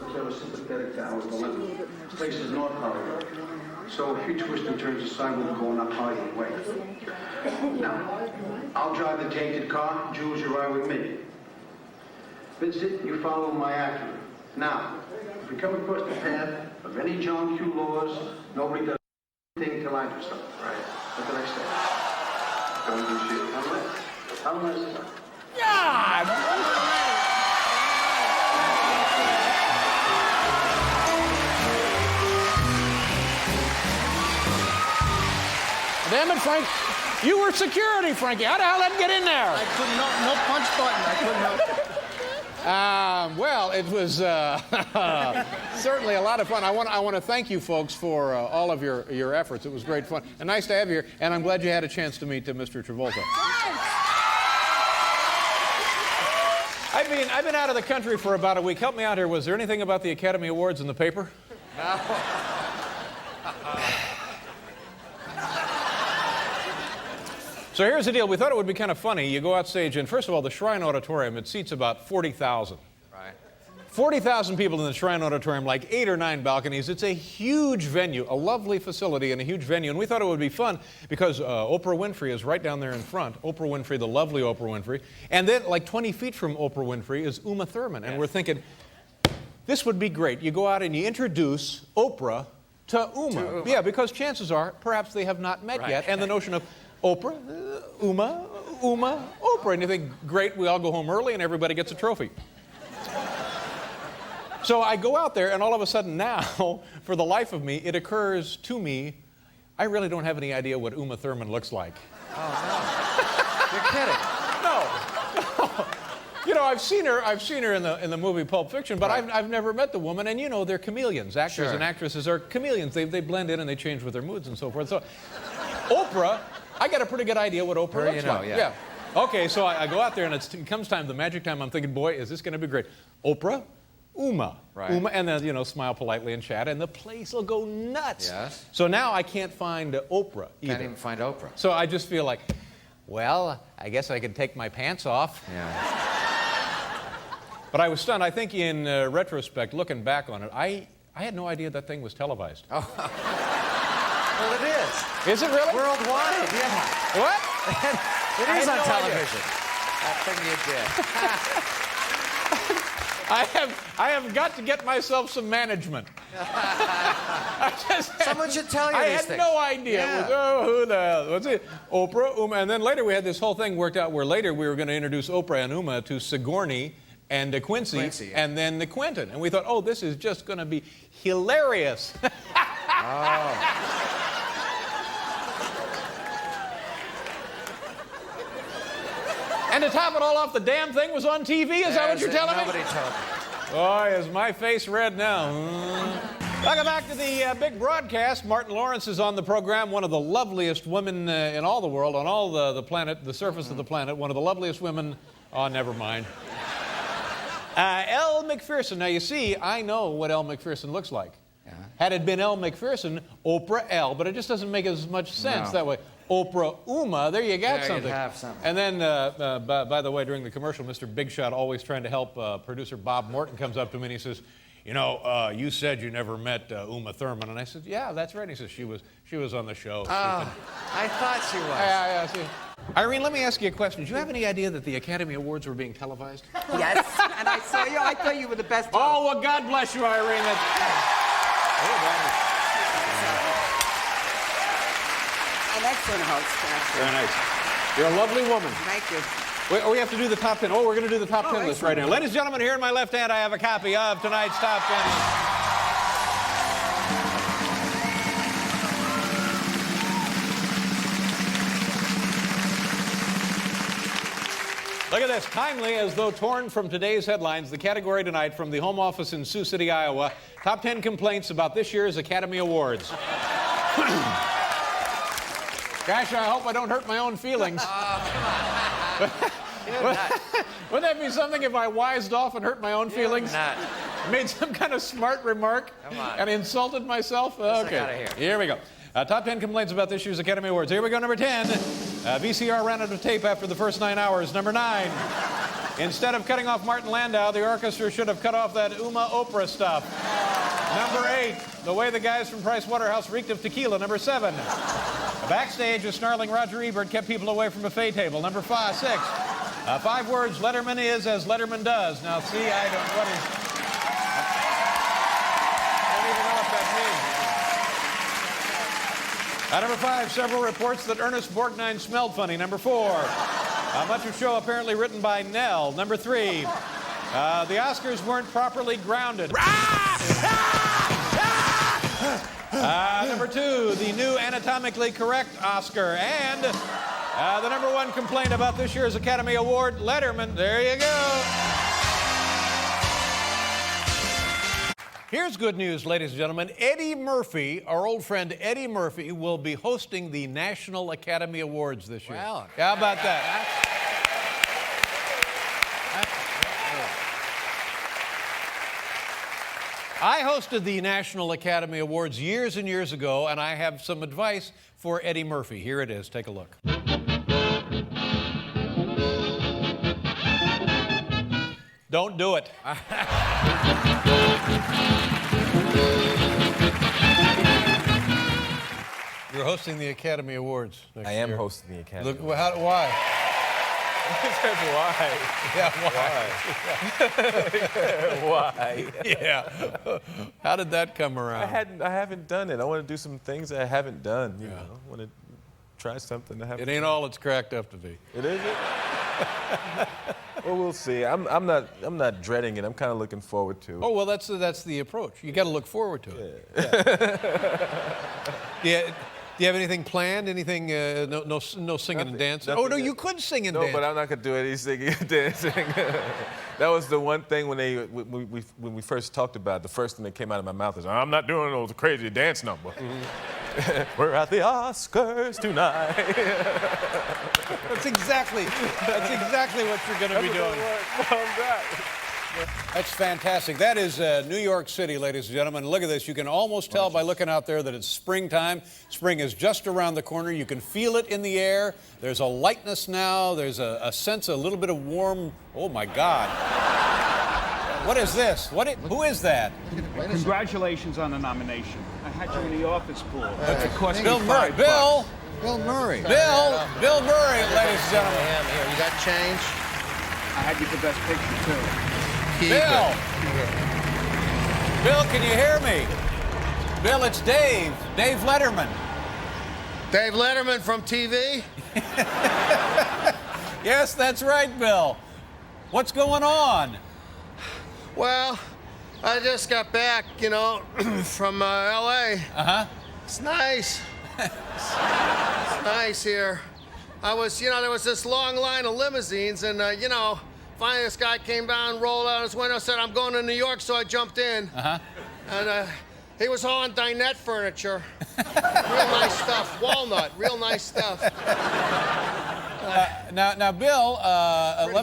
I was sympathetic to Howard Bonanza. This place is North Hollywood. So if you twist and turns aside, we're going up Hollywood way. Now, I'll drive the tainted car. Jules, you ride with me. Vincent, you follow my Acura. Now, if we come across the path of any John Q laws, nobody does anything till I do something. Right? What did I say? Don't do shit. Unless. God! Damn it, Frank. You were security, Frankie. How the hell did that get in there? I couldn't, no punch button. I couldn't help it. Well, it was certainly a lot of fun. I want to thank you folks for all of your efforts. It was great fun. And nice to have you here. And I'm glad you had a chance to meet Mr. Travolta. I've been out of the country for about a week. Help me out here. Was there anything about the Academy Awards in the paper? No. So here's the deal. We thought it would be kind of funny. You go out stage, and first of all, the Shrine Auditorium, it seats about 40,000. Right. 40,000 people in the Shrine Auditorium, like 8 or 9 balconies. It's a huge venue, a lovely facility and a huge venue. And we thought it would be fun because Oprah Winfrey is right down there in front. Oprah Winfrey, the lovely Oprah Winfrey. And then like 20 feet from Oprah Winfrey is Uma Thurman. And we're thinking, this would be great. You go out and you introduce Oprah to Uma. Yeah, because chances are, perhaps they have not met yet. And the notion of Oprah, Uma, Oprah. And you think, great, we all go home early and everybody gets a trophy. So I go out there and all of a sudden now, for the life of me, it occurs to me, I really don't have any idea what Uma Thurman looks like. Oh, no. You're kidding. No. You know, I've seen her in the movie Pulp Fiction, but I've never met the woman. And you know, they're chameleons. Actors and actresses are chameleons. They blend in and they change with their moods and so forth. So Oprah, I got a pretty good idea what Oprah looks like. Yeah. Okay, so I go out there and it comes time, the magic time. I'm thinking, boy, is this going to be great? Oprah, Uma. Uma, and then, you know, smile politely and chat, and the place will go nuts. Yes. So now I can't find Oprah either. Can't even find Oprah. So I just feel like, well, I guess I could take my pants off. Yeah. But I was stunned. I think in retrospect, looking back on it, I had no idea that thing was televised. Oh. Well, it is. Is it really? Worldwide, yeah. What? It is on television. That thing you did. I have got to get myself some management. Someone should tell you these things. I had no idea. Yeah. It was, who the hell? What's it? Oprah, Uma. And then later we had this whole thing worked out where later we were going to introduce Oprah and Uma to Sigourney and Quincy and then the Quentin. And we thought, oh, this is just going to be hilarious. And to top it all off, the damn thing was on TV? Is that what you're telling me? Nobody told me. Boy, is my face red now. Welcome back to the big broadcast. Martin Lawrence is on the program, one of the loveliest women in all the world, on all the planet, the surface of the planet, one of the loveliest women. Oh, never mind. Elle Macpherson. Now, you see, I know what Elle Macpherson looks like. Had it been Elle Macpherson, Oprah L, but it just doesn't make as much sense that way. Oprah Uma, there you got something. have something. And then, by the way, during the commercial, Mr. Big Shot, always trying to help, producer Bob Morton comes up to me and he says, you know, you said you never met Uma Thurman. And I said, yeah, that's right. And he says, she was on the show. I thought she was. Yeah, see. Irene, let me ask you a question. Did you have any idea that the Academy Awards were being televised? Yes, and I saw you. I thought you were the best. Oh, well, God bless you, Irene. An excellent host, actually. Very nice. You're a lovely woman. Thank you. We have to do the top 10. Oh, we're going to do the top 10 list right now. Ladies and gentlemen, here in my left hand, I have a copy of tonight's top 10 list. Look at this. Timely as though torn from today's headlines, the category tonight from the home office in Sioux City, Iowa, top 10 complaints about this year's Academy Awards. Gosh, I hope I don't hurt my own feelings. Wouldn't that be something if I wised off and hurt my own feelings? Made some kind of smart remark and insulted myself? Okay, here we go. Top 10 complaints about this year's Academy Awards. Here we go, number 10. VCR ran out of tape after the first 9 hours. Number 9. Instead of cutting off Martin Landau, the orchestra should have cut off that Uma Oprah stuff. Number 8. The way the guys from Price Waterhouse reeked of tequila. Number 7. Backstage, a snarling Roger Ebert kept people away from a buffet table. Number 6. 5 words, Letterman is as Letterman does. Now, see, I don't even know what that means. Number 5, several reports that Ernest Borgnine smelled funny. Number 4, much of show apparently written by Nell. Number 3, the Oscars weren't properly grounded. Number 2, the new anatomically correct Oscar. And the number 1 complaint about this year's Academy Award, Letterman. There you go. Here's good news, ladies and gentlemen. Eddie Murphy, our old friend Eddie Murphy, will be hosting the National Academy Awards this year. Wow. How about that? I hosted the National Academy Awards years and years ago, and I have some advice for Eddie Murphy. Here it is. Take a look. Don't do it. You're hosting the Academy Awards next year. I am hosting the Academy Look, Awards. why? Why? Yeah, why? Why? Yeah. How did that come around? I haven't done it. I want to do some things I haven't done. You know, I want to try something I haven't. It ain't all it's cracked up to be. It isn't. Well, we'll see. I'm not dreading it. I'm kind of looking forward to it. Oh well, that's the approach. You got to look forward to it. Yeah. Do you have anything planned? Anything? No singing and dancing. Oh no, you could sing and dance. No, but I'm not gonna do any singing and dancing. That was the one thing when we first talked about it, the first thing that came out of my mouth is, I'm not doing those crazy dance number. We're at the Oscars tonight. That's exactly what you're going to be doing. That's fantastic. That is New York City, ladies and gentlemen. Look at this. You can almost tell by looking out there that it's springtime. Spring is just around the corner. You can feel it in the air. There's a lightness now. There's a sense, a little bit of warm. Oh, my God. What is this? Who is that? Congratulations on the nomination. I had you in the office pool. It cost me Bill Murray. $5. Bill Murray. Bill Murray, ladies and gentlemen. Here, you got change? I had you the best picture, too. Bill! Bill, can you hear me? Bill, it's Dave. Dave Letterman. Dave Letterman from TV? Yes, that's right, Bill. What's going on? Well, I just got back, from L.A. Uh-huh. It's nice. It's nice here. There was this long line of limousines, and, finally this guy came down, rolled out his window, said, I'm going to New York, so I jumped in. Uh-huh. And he was hauling dinette furniture. Real nice stuff. Walnut, real nice stuff. Now, Bill,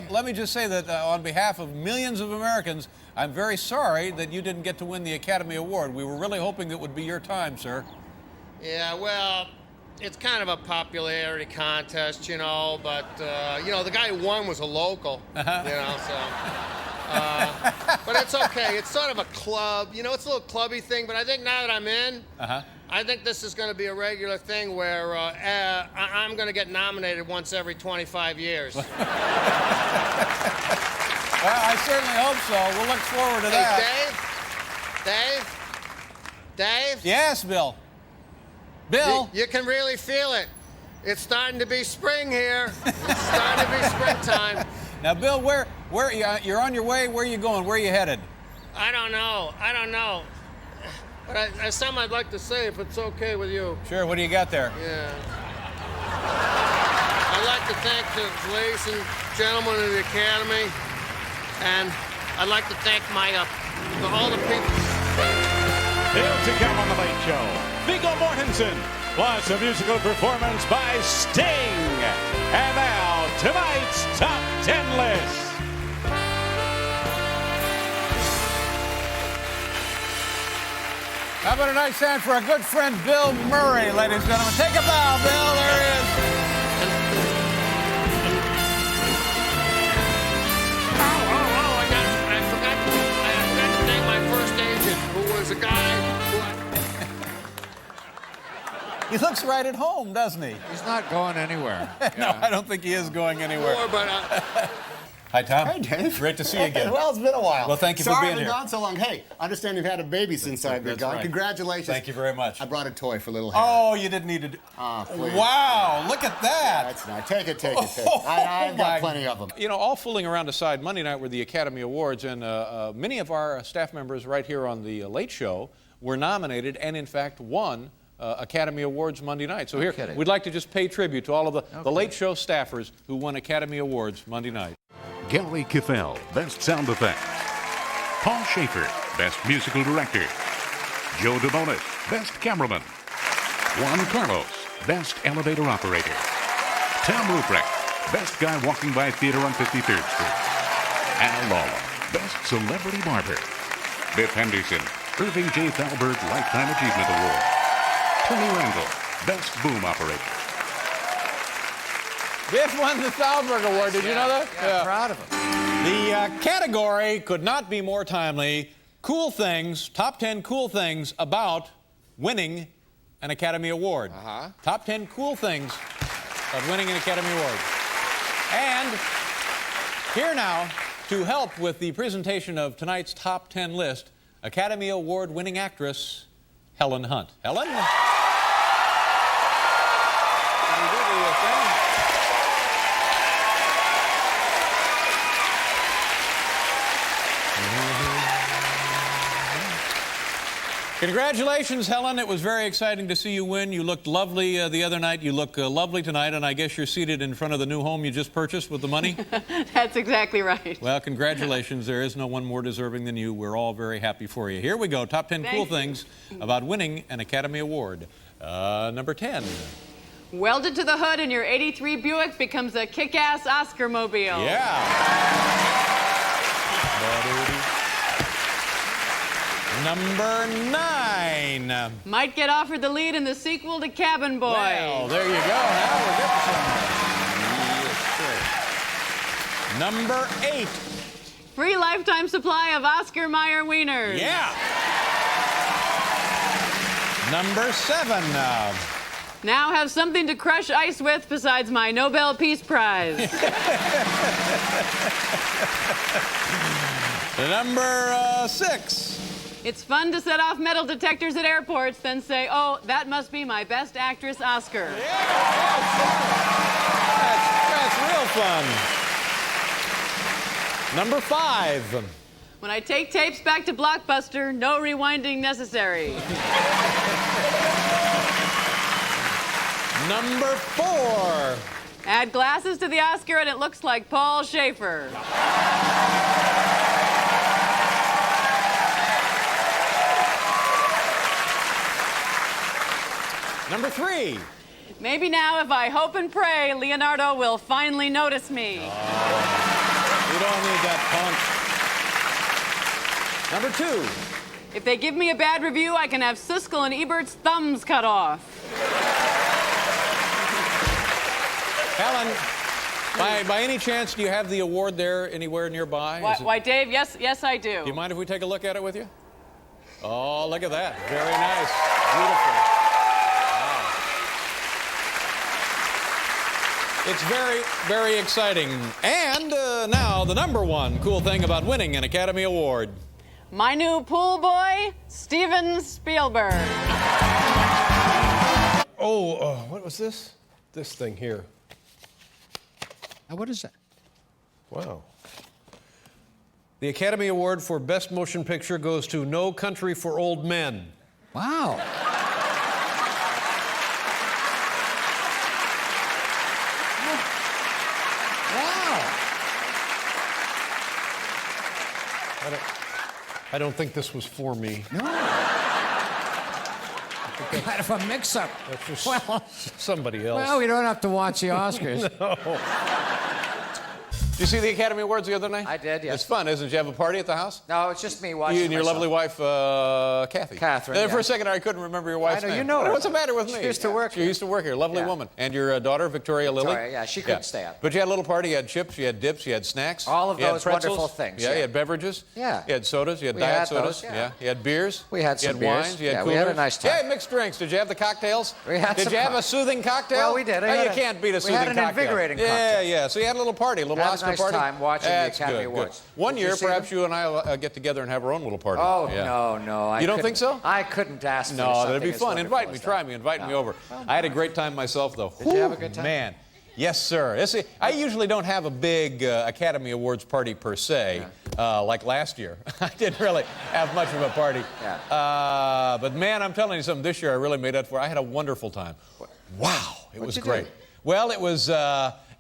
let me just say that on behalf of millions of Americans, I'm very sorry that you didn't get to win the Academy Award. We were really hoping it would be your time, sir. Yeah, well, it's kind of a popularity contest, you know, but, you know, the guy who won was a local, you know, so. But it's okay. It's sort of a club. You know, it's a little clubby thing, but I think now that I'm in, I think this is going to be a regular thing where I'm going to get nominated once every 25 years. Well, I certainly hope so. We'll look forward to that. Dave? Yes, Bill. Bill? You can really feel it. It's starting to be spring here. It's starting to be springtime. Now, Bill, where you're on your way? Where are you going? Where are you headed? I don't know. But there's something I'd like to say, if it's okay with you. Sure. What do you got there? Yeah. I'd like to thank the ladies and gentlemen of the Academy, and I'd like to thank all the people. Still to come on the Late Show, Viggo Mortensen, plus a musical performance by Sting. And now, tonight's Top 10 list. How about a nice hand for a good friend, Bill Murray, ladies and gentlemen. Take a bow, Bill. There he is. I forgot to thank my first agent, who was a guy who... He looks right at home, doesn't he? He's not going anywhere. No, I don't think he is going anywhere. But, Hi, Tom. Hey, Dave. Great to see you again. Well, it's been a while. Well, thank you for Sorry being I've here. been gone so long. Hey, I understand you've had a baby since I've been gone. right. Congratulations. Thank you very much. I brought a toy for little Harry. Oh, you didn't need to do... Please. Wow, look at that. That's nice. Take it. I've got plenty of them. You know, all fooling around aside, Monday night were the Academy Awards, and many of our staff members right here on the Late Show were nominated and, in fact, won Academy Awards Monday night. So here, we'd like to just pay tribute to all of the Late Show staffers who won Academy Awards Monday night. Gary Kiffel, Best Sound Effect. Paul Schaefer, Best Musical Director. Joe DeBonis, Best Cameraman. Juan Carlos, Best Elevator Operator. Tom Ruprecht, Best Guy Walking by Theater on 53rd Street. Al Lawler, Best Celebrity Barber. Biff Henderson, Irving J. Thalberg Lifetime Achievement Award. Tony Randall, Best Boom Operator. Biff won the Thalberg Award. Did you know that? Yeah, proud of him. The category could not be more timely. Cool things, top 10 cool things about winning an Academy Award. Top 10 cool things of winning an Academy Award. And here now, to help with the presentation of tonight's top 10 list, Academy Award winning actress, Helen Hunt. Helen? Can you do the thing? Congratulations, Helen. It was very exciting to see you win. You looked lovely the other night. You look lovely tonight, and I guess you're seated in front of the new home you just purchased with the money? That's exactly right. Well, congratulations. There is no one more deserving than you. We're all very happy for you. Here we go. Top 10 cool things about winning an Academy Award. Number 10. Welded to the hood and your 83 Buick becomes a kick-ass Oscar mobile. Yeah. Number 9. Might get offered the lead in the sequel to Cabin Boy. Well, there you go. Now we're getting somewhere. Number 8. Free lifetime supply of Oscar Mayer wieners. Yeah. Number 7. Now have something to crush ice with besides my Nobel Peace Prize. Number 6. It's fun to set off metal detectors at airports, then say, oh, that must be my Best Actress Oscar. That's real fun. Number 5. When I take tapes back to Blockbuster, no rewinding necessary. Number 4. Add glasses to the Oscar and it looks like Paul Schaefer. Number 3. Maybe now, if I hope and pray, Leonardo will finally notice me. We don't need that punk. Number 2. If they give me a bad review, I can have Siskel and Ebert's thumbs cut off. Helen, by any chance, do you have the award there anywhere nearby? Why, Dave, yes, I do. Do you mind if we take a look at it with you? Oh, look at that. Very nice. Beautiful. Wow. It's very, very exciting. And now, the number 1 cool thing about winning an Academy Award. My new pool boy, Steven Spielberg. What was this? This thing here. Now, what is that? Wow. The Academy Award for Best Motion Picture goes to No Country for Old Men. Wow. I don't think this was for me. No. Kind of a mix-up. That's just Well, somebody else. well, we don't have to watch the Oscars. No. Did you see the Academy Awards the other night? I did, yes. It's fun, isn't it? Did you have a party at the house? No, it's just me watching You and your myself. lovely wife, Kathy. Catherine, For yeah. a second, I couldn't remember your wife's I know, name. you know her. What's the matter with me? She used to work She here. used to work here. Lovely Yeah. woman. And your daughter, Victoria Lilly? Victoria, yeah, she couldn't stay up. But you had a little party. You had chips, you had dips, you had snacks. All of you had those pretzels. wonderful things, Yeah, yeah. you had beverages. Yeah. You had sodas, you had We diet had sodas. those, yeah. You had beers. We had You some had beers. wines. You had Yeah, coolers. we had a nice time. Yeah, mixed drinks. Did you have the cocktails? We had Did some you have a soothing cocktail? Well, we did. Oh, you can't beat a soothing We had cocktail. an invigorating Yeah, cocktail. yeah. So you had a little party, a little Had a Oscar nice party. time watching the That's Academy good, Awards. good. One Did you year, see perhaps them? you and I get together and have our own little party. Oh, Yeah. no. You don't think so? I couldn't ask for No, something that'd be as fun. wonderful Invite me, as try that. me, invite me No. over. I had a great time myself, though. Did you have a good time? Man, yes, sir. I usually don't have a big Academy Awards party per se, like last year. I didn't really have much of a party. Yeah. But man, I'm telling you something, this year I really made up for it. I had a wonderful time. Wow, it was great. Well, it was,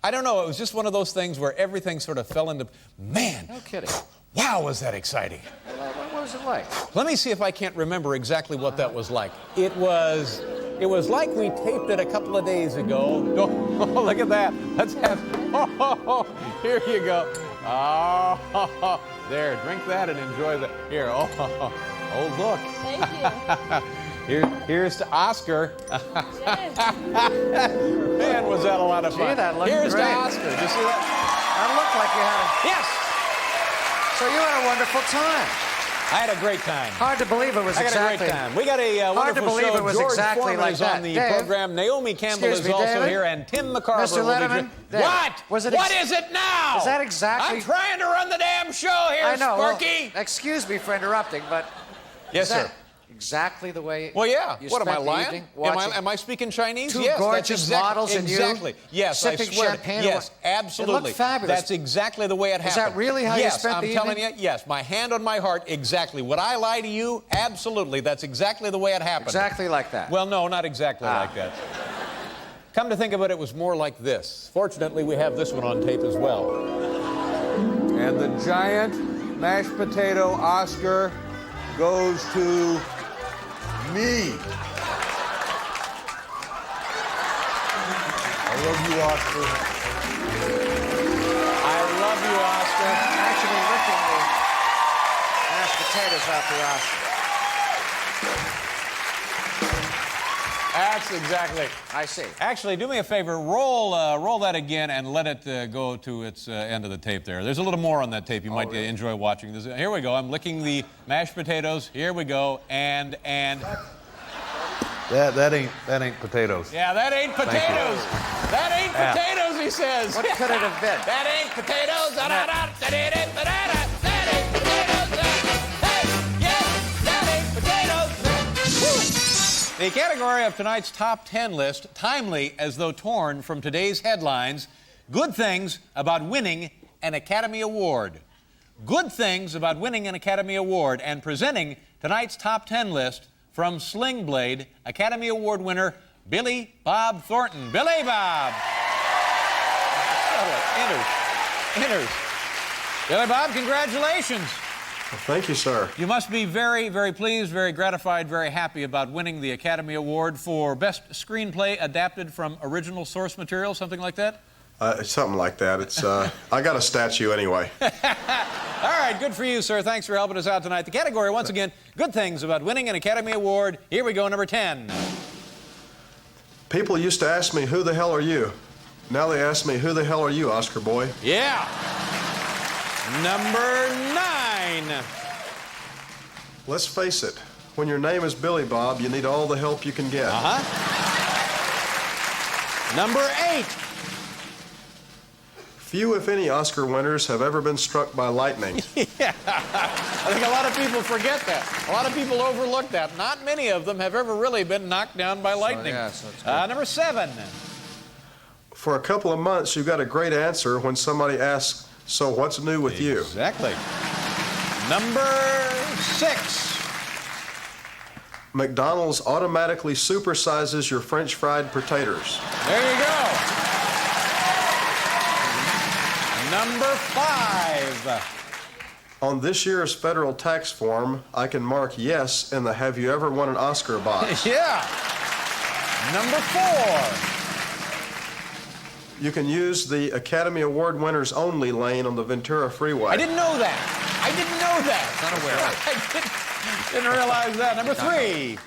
I don't know, it was just one of those things where everything sort of fell into, man. No kidding. Wow, was that exciting. What was it like? Let me see if I can't remember exactly what that was like. It was like we taped it a couple of days ago. Oh, look at that. Let's have, here you go. Oh, there, drink that and enjoy that. Here, oh, look. Thank you. Here's to Oscar. Man, was that a lot of fun. Gee, that looked Here's great. to Oscar. Did you see that? That looked like you had a... Yes. So you had a wonderful time. I had a great time. Hard to believe it was I got exactly... a great time. We got a Hard to wonderful believe show. it was George exactly Foreman like is that. on the Dave, program. Naomi Campbell excuse is me, also David? here, and Tim McCarver Mr. will be Letterman? David, What? was it What is it now? Is that exactly... I'm trying to run the damn show here, I know. Sparky. Well, excuse me for interrupting, but... Yes, is that sir. Exactly the way... Well, yeah. You What, am I spent the lying? evening watching Am I speaking Chinese? two Yes, gorgeous that's models and you exactly. Yes, I sipping swear. champagne? Yes, absolutely. It looked fabulous. That's exactly the way it happened. Is that really how you yes, spent the I'm telling evening? you, yes. My hand on my heart, exactly. Would I lie to you? Absolutely. That's exactly the way it happened. Exactly like that. Well, no, not exactly like that. Come to think of it, it was more like this. Fortunately, we have this one on tape as well. And the giant mashed potato Oscar goes to me. I love you, Oscar. I love you, Oscar. Actually licking the mashed potatoes off the Oscar. That's exactly. I see. Actually, do me a favor. Roll that again and let it go to its end of the tape there. There's a little more on that tape you might really? enjoy watching. Here we go. I'm licking the mashed potatoes. Here we go. And. That ain't potatoes. Yeah, that ain't potatoes. That ain't potatoes, he says. What could it have been? That ain't potatoes. That ain't potatoes. Hey, yes, that ain't potatoes. The category of tonight's top 10 list, timely as though torn from today's headlines, good things about winning an Academy Award. Good things about winning an Academy Award, and presenting tonight's top 10 list from Sling Blade, Academy Award winner Billy Bob Thornton. Billy Bob. Enters. Billy Bob, congratulations. Thank you, sir. You must be very, very pleased, very gratified, very happy about winning the Academy Award for Best Screenplay Adapted from Original Source Material, something like that? Something like that. It's I got a statue anyway. All right, good for you, sir. Thanks for helping us out tonight. The category, once again, good things about winning an Academy Award. Here we go, number 10. People used to ask me, who the hell are you? Now they ask me, who the hell are you, Oscar boy? Yeah. Number 9. Let's face it, when your name is Billy Bob, you need all the help you can get. Number 8. Few, if any, Oscar winners have ever been struck by lightning. Yeah, I think a lot of people forget that. A lot of people overlook that. Not many of them have ever really been knocked down by lightning. Number 7. For a couple of months, you got a great answer when somebody asks, so what's new with you? Exactly. Number 6. McDonald's automatically supersizes your French fried potatoes. There you go. Number 5. On this year's federal tax form, I can mark yes in the have you ever won an Oscar box. Yeah. Number 4. You can use the Academy Award winners only lane on the Ventura Freeway. I didn't know that. I didn't know that. Not aware of I didn't realize that. Number 3.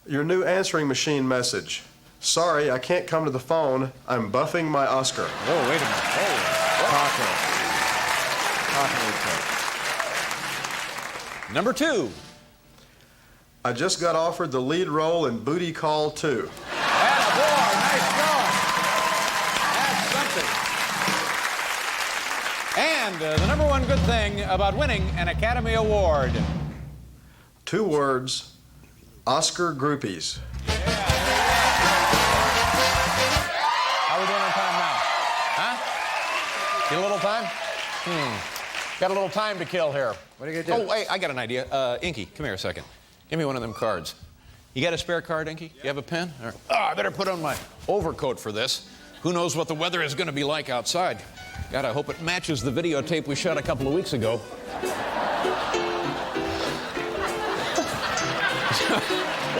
Your new answering machine message. Sorry, I can't come to the phone. I'm buffing my Oscar. Oh, wait a minute. Number 2. I just got offered the lead role in Booty Call 2. Nice going. That's something. And the number 1 good thing about winning an Academy Award. 2 words, Oscar groupies. How are we doing on time now? Huh? Get a little time? Got a little time to kill here. What are you going to do? Oh, wait, I got an idea. Inky, come here a second. Give me one of them cards. You got a spare card, Inky? You have a pen? All right. I better put on my overcoat for this. Who knows what the weather is going to be like outside? God, I hope it matches the videotape we shot a couple of weeks ago.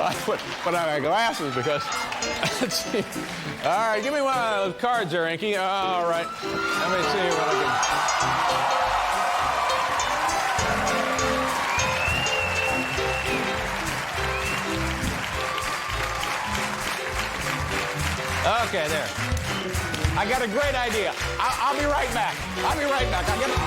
I put on my glasses because, let's see. All right, give me one of those cards there, Inky. All right. Let me see what I can... Okay, there. I got a great idea. I'll be right back. I'll be right back. I'll be right back.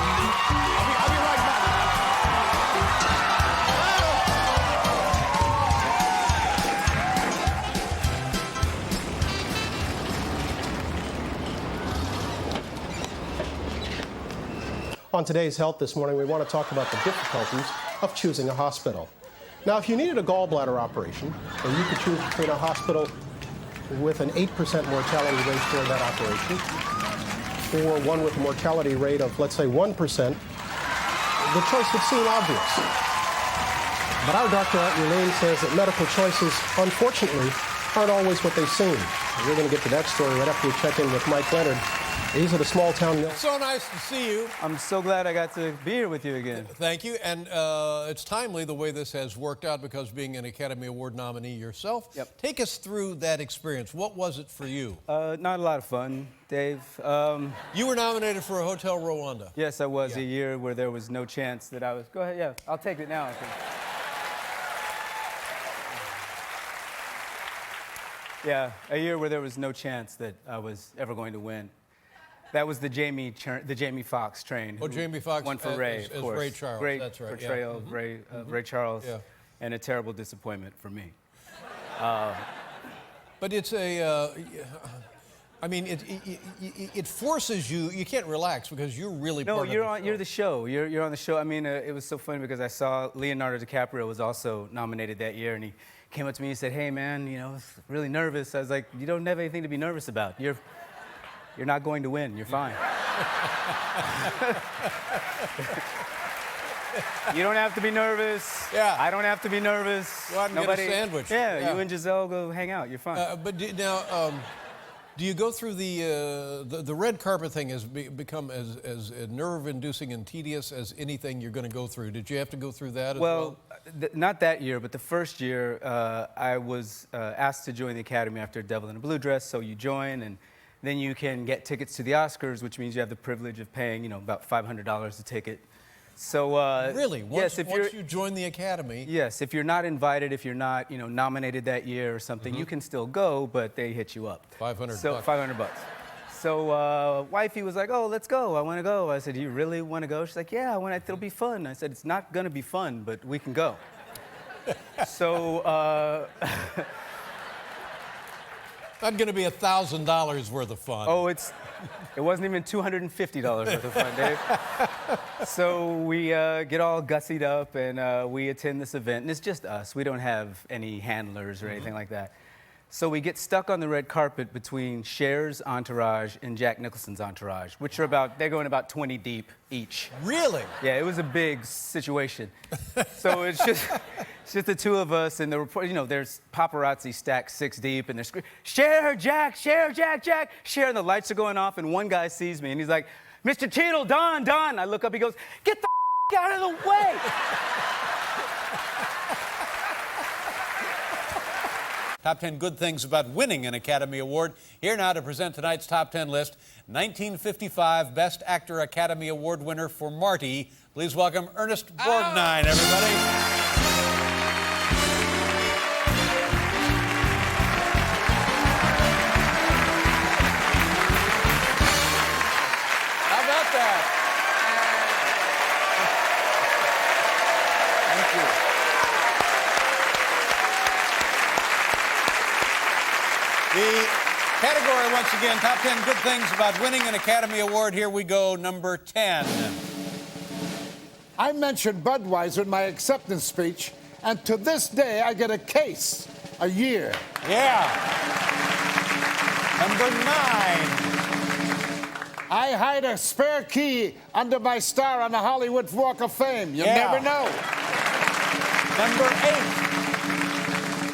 On today's Health this morning, we want to talk about the difficulties of choosing a hospital. Now, if you needed a gallbladder operation, then you could choose between a hospital with an 8% mortality rate for that operation, or one with a mortality rate of, let's say, 1%, the choice would seem obvious. But our doctor at your name says that medical choices, unfortunately, aren't always what they seem. We're going to get to that story right after we check in with Mike Leonard. He's at a small town. It's so nice to see you. I'm so glad I got to be here with you again. Thank you. And it's timely the way this has worked out because being an Academy Award nominee yourself. Yep. Take us through that experience. What was it for you? Not a lot of fun, Dave. You were nominated for a Hotel Rwanda. Yes, I was. A year where there was no chance that I was. Go ahead, yeah. I'll take it now. Yeah, a year where there was no chance that I was ever going to win. That was the Jamie Foxx train. Oh, Jamie Foxx won for Ray, as of course. Ray Charles. Great That's right. portrayal of Ray Charles, and a terrible disappointment for me. But it's a. I mean, it forces you. You can't relax because you're really. No, part you're of on. You're the show. You're on the show. I mean, it was so funny because I saw Leonardo DiCaprio was also nominated that year, and he came up to me and said, "Hey, man, you know, I was really nervous." I was like, "You don't have anything to be nervous about. You're not going to win. You're fine." You don't have to be nervous. Yeah. I don't have to be nervous. Go out and get a sandwich. Yeah, you and Giselle go hang out. You're fine. But now, Do you go through the red carpet thing has become as nerve-inducing and tedious as anything you're going to go through? Did you have to go through that as well? Not that year, but the first year, I was asked to join the Academy after Devil in a Blue Dress, so you join, and then you can get tickets to the Oscars, which means you have the privilege of paying, about $500 a ticket. So really, once you join the Academy, yes, if you're not invited, if you're not, nominated that year or something, you can still go, but they hit you up. $500. So $500. So wifey was like, "Oh, let's go. I want to go." I said, "Do you really want to go?" She's like, "Yeah, I want. It'll be fun." I said, "It's not gonna be fun, but we can go." So. Not going to be $1,000 worth of fun. Oh, it wasn't even $250 worth of fun, Dave. So we get all gussied up and we attend this event, and it's just us. We don't have any handlers or anything like that. So we get stuck on the red carpet between Cher's entourage and Jack Nicholson's entourage, which are they're going about 20 deep each. Really? Yeah, it was a big situation. So it's just the two of us, and there's paparazzi stacked 6 deep, and they're screaming, Cher, Jack, Jack. Cher, and the lights are going off, and one guy sees me, and he's like, Mr. Cheadle, Don. I look up, he goes, get the out of the way. Top 10 good things about winning an Academy Award. Here now to present tonight's top 10 list, 1955 Best Actor Academy Award winner for Marty. Please welcome Ernest Borgnine, everybody. How about that? Thank you. The category, once again, top 10 good things about winning an Academy Award. Here we go, number 10. I mentioned Budweiser in my acceptance speech, and to this day, I get a case a year. Yeah. Number 9. I hide a spare key under my star on the Hollywood Walk of Fame. You never know. Number 8.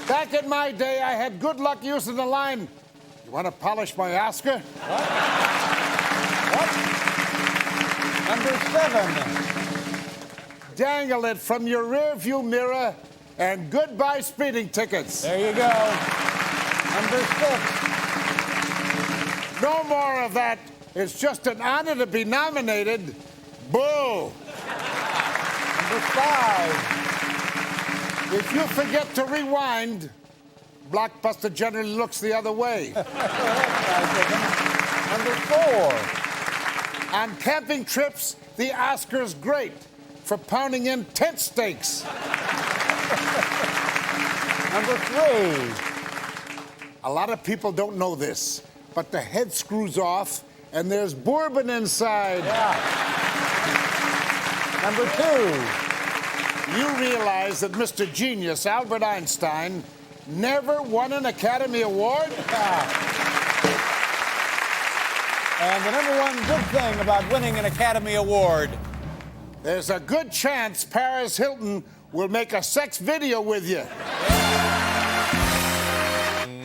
Back in my day, I had good luck using the line, you want to polish my Oscar? What? Number 7. Dangle it from your rearview mirror and goodbye speeding tickets. There you go. Number 6. No more of that. It's just an honor to be nominated. Boo. Number 5. If you forget to rewind, Blockbuster generally looks the other way. Number 4. On camping trips, the Oscar's great for pounding in tent stakes. Number 3. A lot of people don't know this, but the head screws off and there's bourbon inside. Yeah. Number 2. You realize that Mr. Genius, Albert Einstein, never won an Academy Award? And the number 1 good thing about winning an Academy Award. There's a good chance Paris Hilton will make a sex video with you.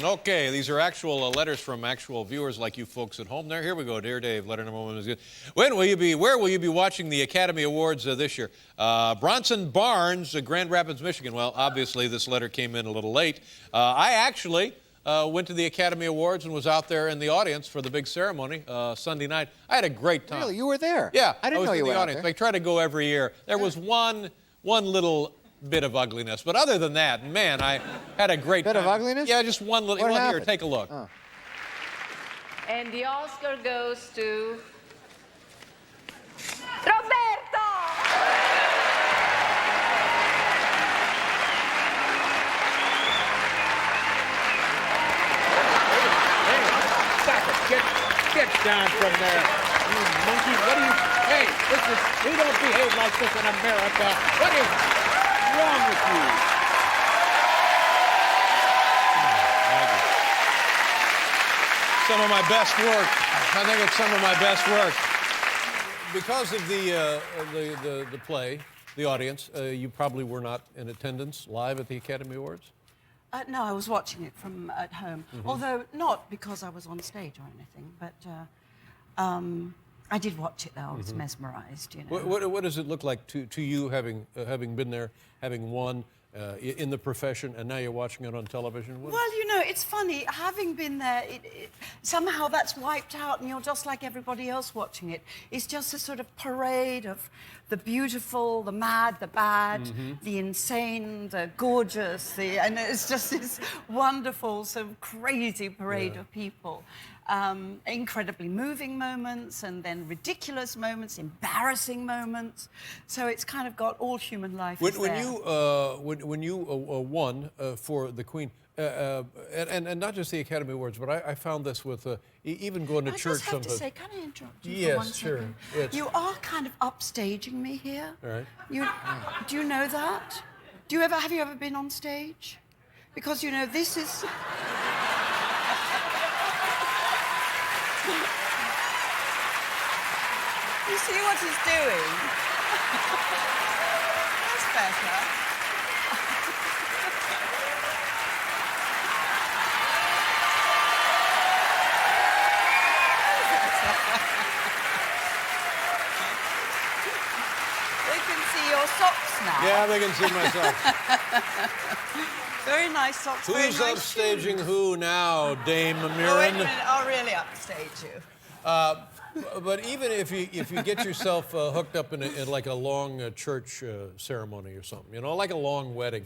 Okay, these are actual letters from actual viewers like you folks at home there. Here we go. Dear Dave, letter number 1 is good. Where will you be watching the Academy Awards this year? Bronson Barnes, Grand Rapids, Michigan. Well, obviously this letter came in a little late. I actually went to the Academy Awards and was out there in the audience for the big ceremony Sunday night. I had a great time. Really? You were there? Yeah. I didn't know you were in the audience. I try to go every year. There was one little bit of ugliness, but other than that, man, I had a great bit time. of ugliness? Yeah, just one little. Here, take a look. Oh. And the Oscar goes to Roberto! Stop it. Get down from there. You monkey. What do you... Hey, we don't behave like this in America. What is wrong with you? Some of my best work. I think it's some of my best work. Because of the play, the audience, you probably were not in attendance live at the Academy Awards? No, I was watching it from at home. Although not because I was on stage or anything, but I did watch it though. I was mesmerized, you know. What does it look like to you, having been there, having won in the profession, and now you're watching it on television? Well, you know, it's funny. Having been there, somehow that's wiped out, and you're just like everybody else watching it. It's just a sort of parade of the beautiful, the mad, the bad, the insane, the gorgeous, and it's just this wonderful, sort of crazy parade of people. Incredibly moving moments, and then ridiculous moments, embarrassing moments. So it's kind of got all human life. When you won for the Queen, and not just the Academy Awards, but I found this with even going to church sometimes. I just have to say, can I interrupt you for 1 second? Yes. You are kind of upstaging me here. All right. Do you know that? Have you ever been on stage? Because you know this is. You see what he's doing? That's better. They can see your socks now. Yeah, they can see my socks. Very nice socks. Who's very nice upstaging shoes. who now, Dame Oh, wait a Mirren? minute. I'll really upstage you. But even if you get yourself hooked up in like a long church ceremony or something, you know, like a long wedding,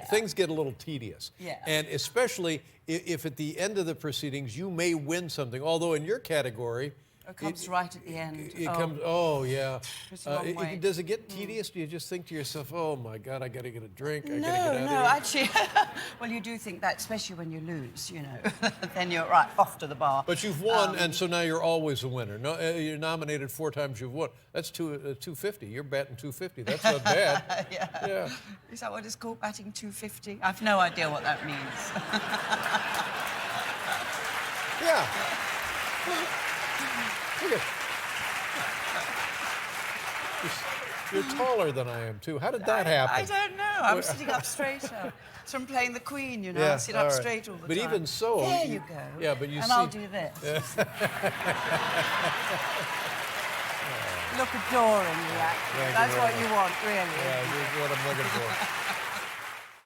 things get a little tedious. Yeah. And especially if at the end of the proceedings you may win something, although in your category. It comes right at the end. It comes. Oh yeah. It's a long way. Does it get tedious? Do you just think to yourself, "Oh my God, I got to get a drink. I got to No, get out of no, here"? actually, well, you do think that, especially when you lose, you know. Then you're right off to the bar. But you've won, and so now you're always a winner. No, you're nominated 4 times. You've won. That's 250. You're batting 250. That's not bad. Yeah. Is that what it's called, batting 250? I've no idea what that means. Yeah. Look at. You're taller than I am, too. How did that happen? I don't know. I'm sitting up straighter. It's from playing the Queen, you know. Yeah, I sit up all right. straight all the But time. even so... There you go. Yeah, but you and see... I'll do this. Look adoring, you actually. That's what you want, really. Yeah, this is what I'm looking for.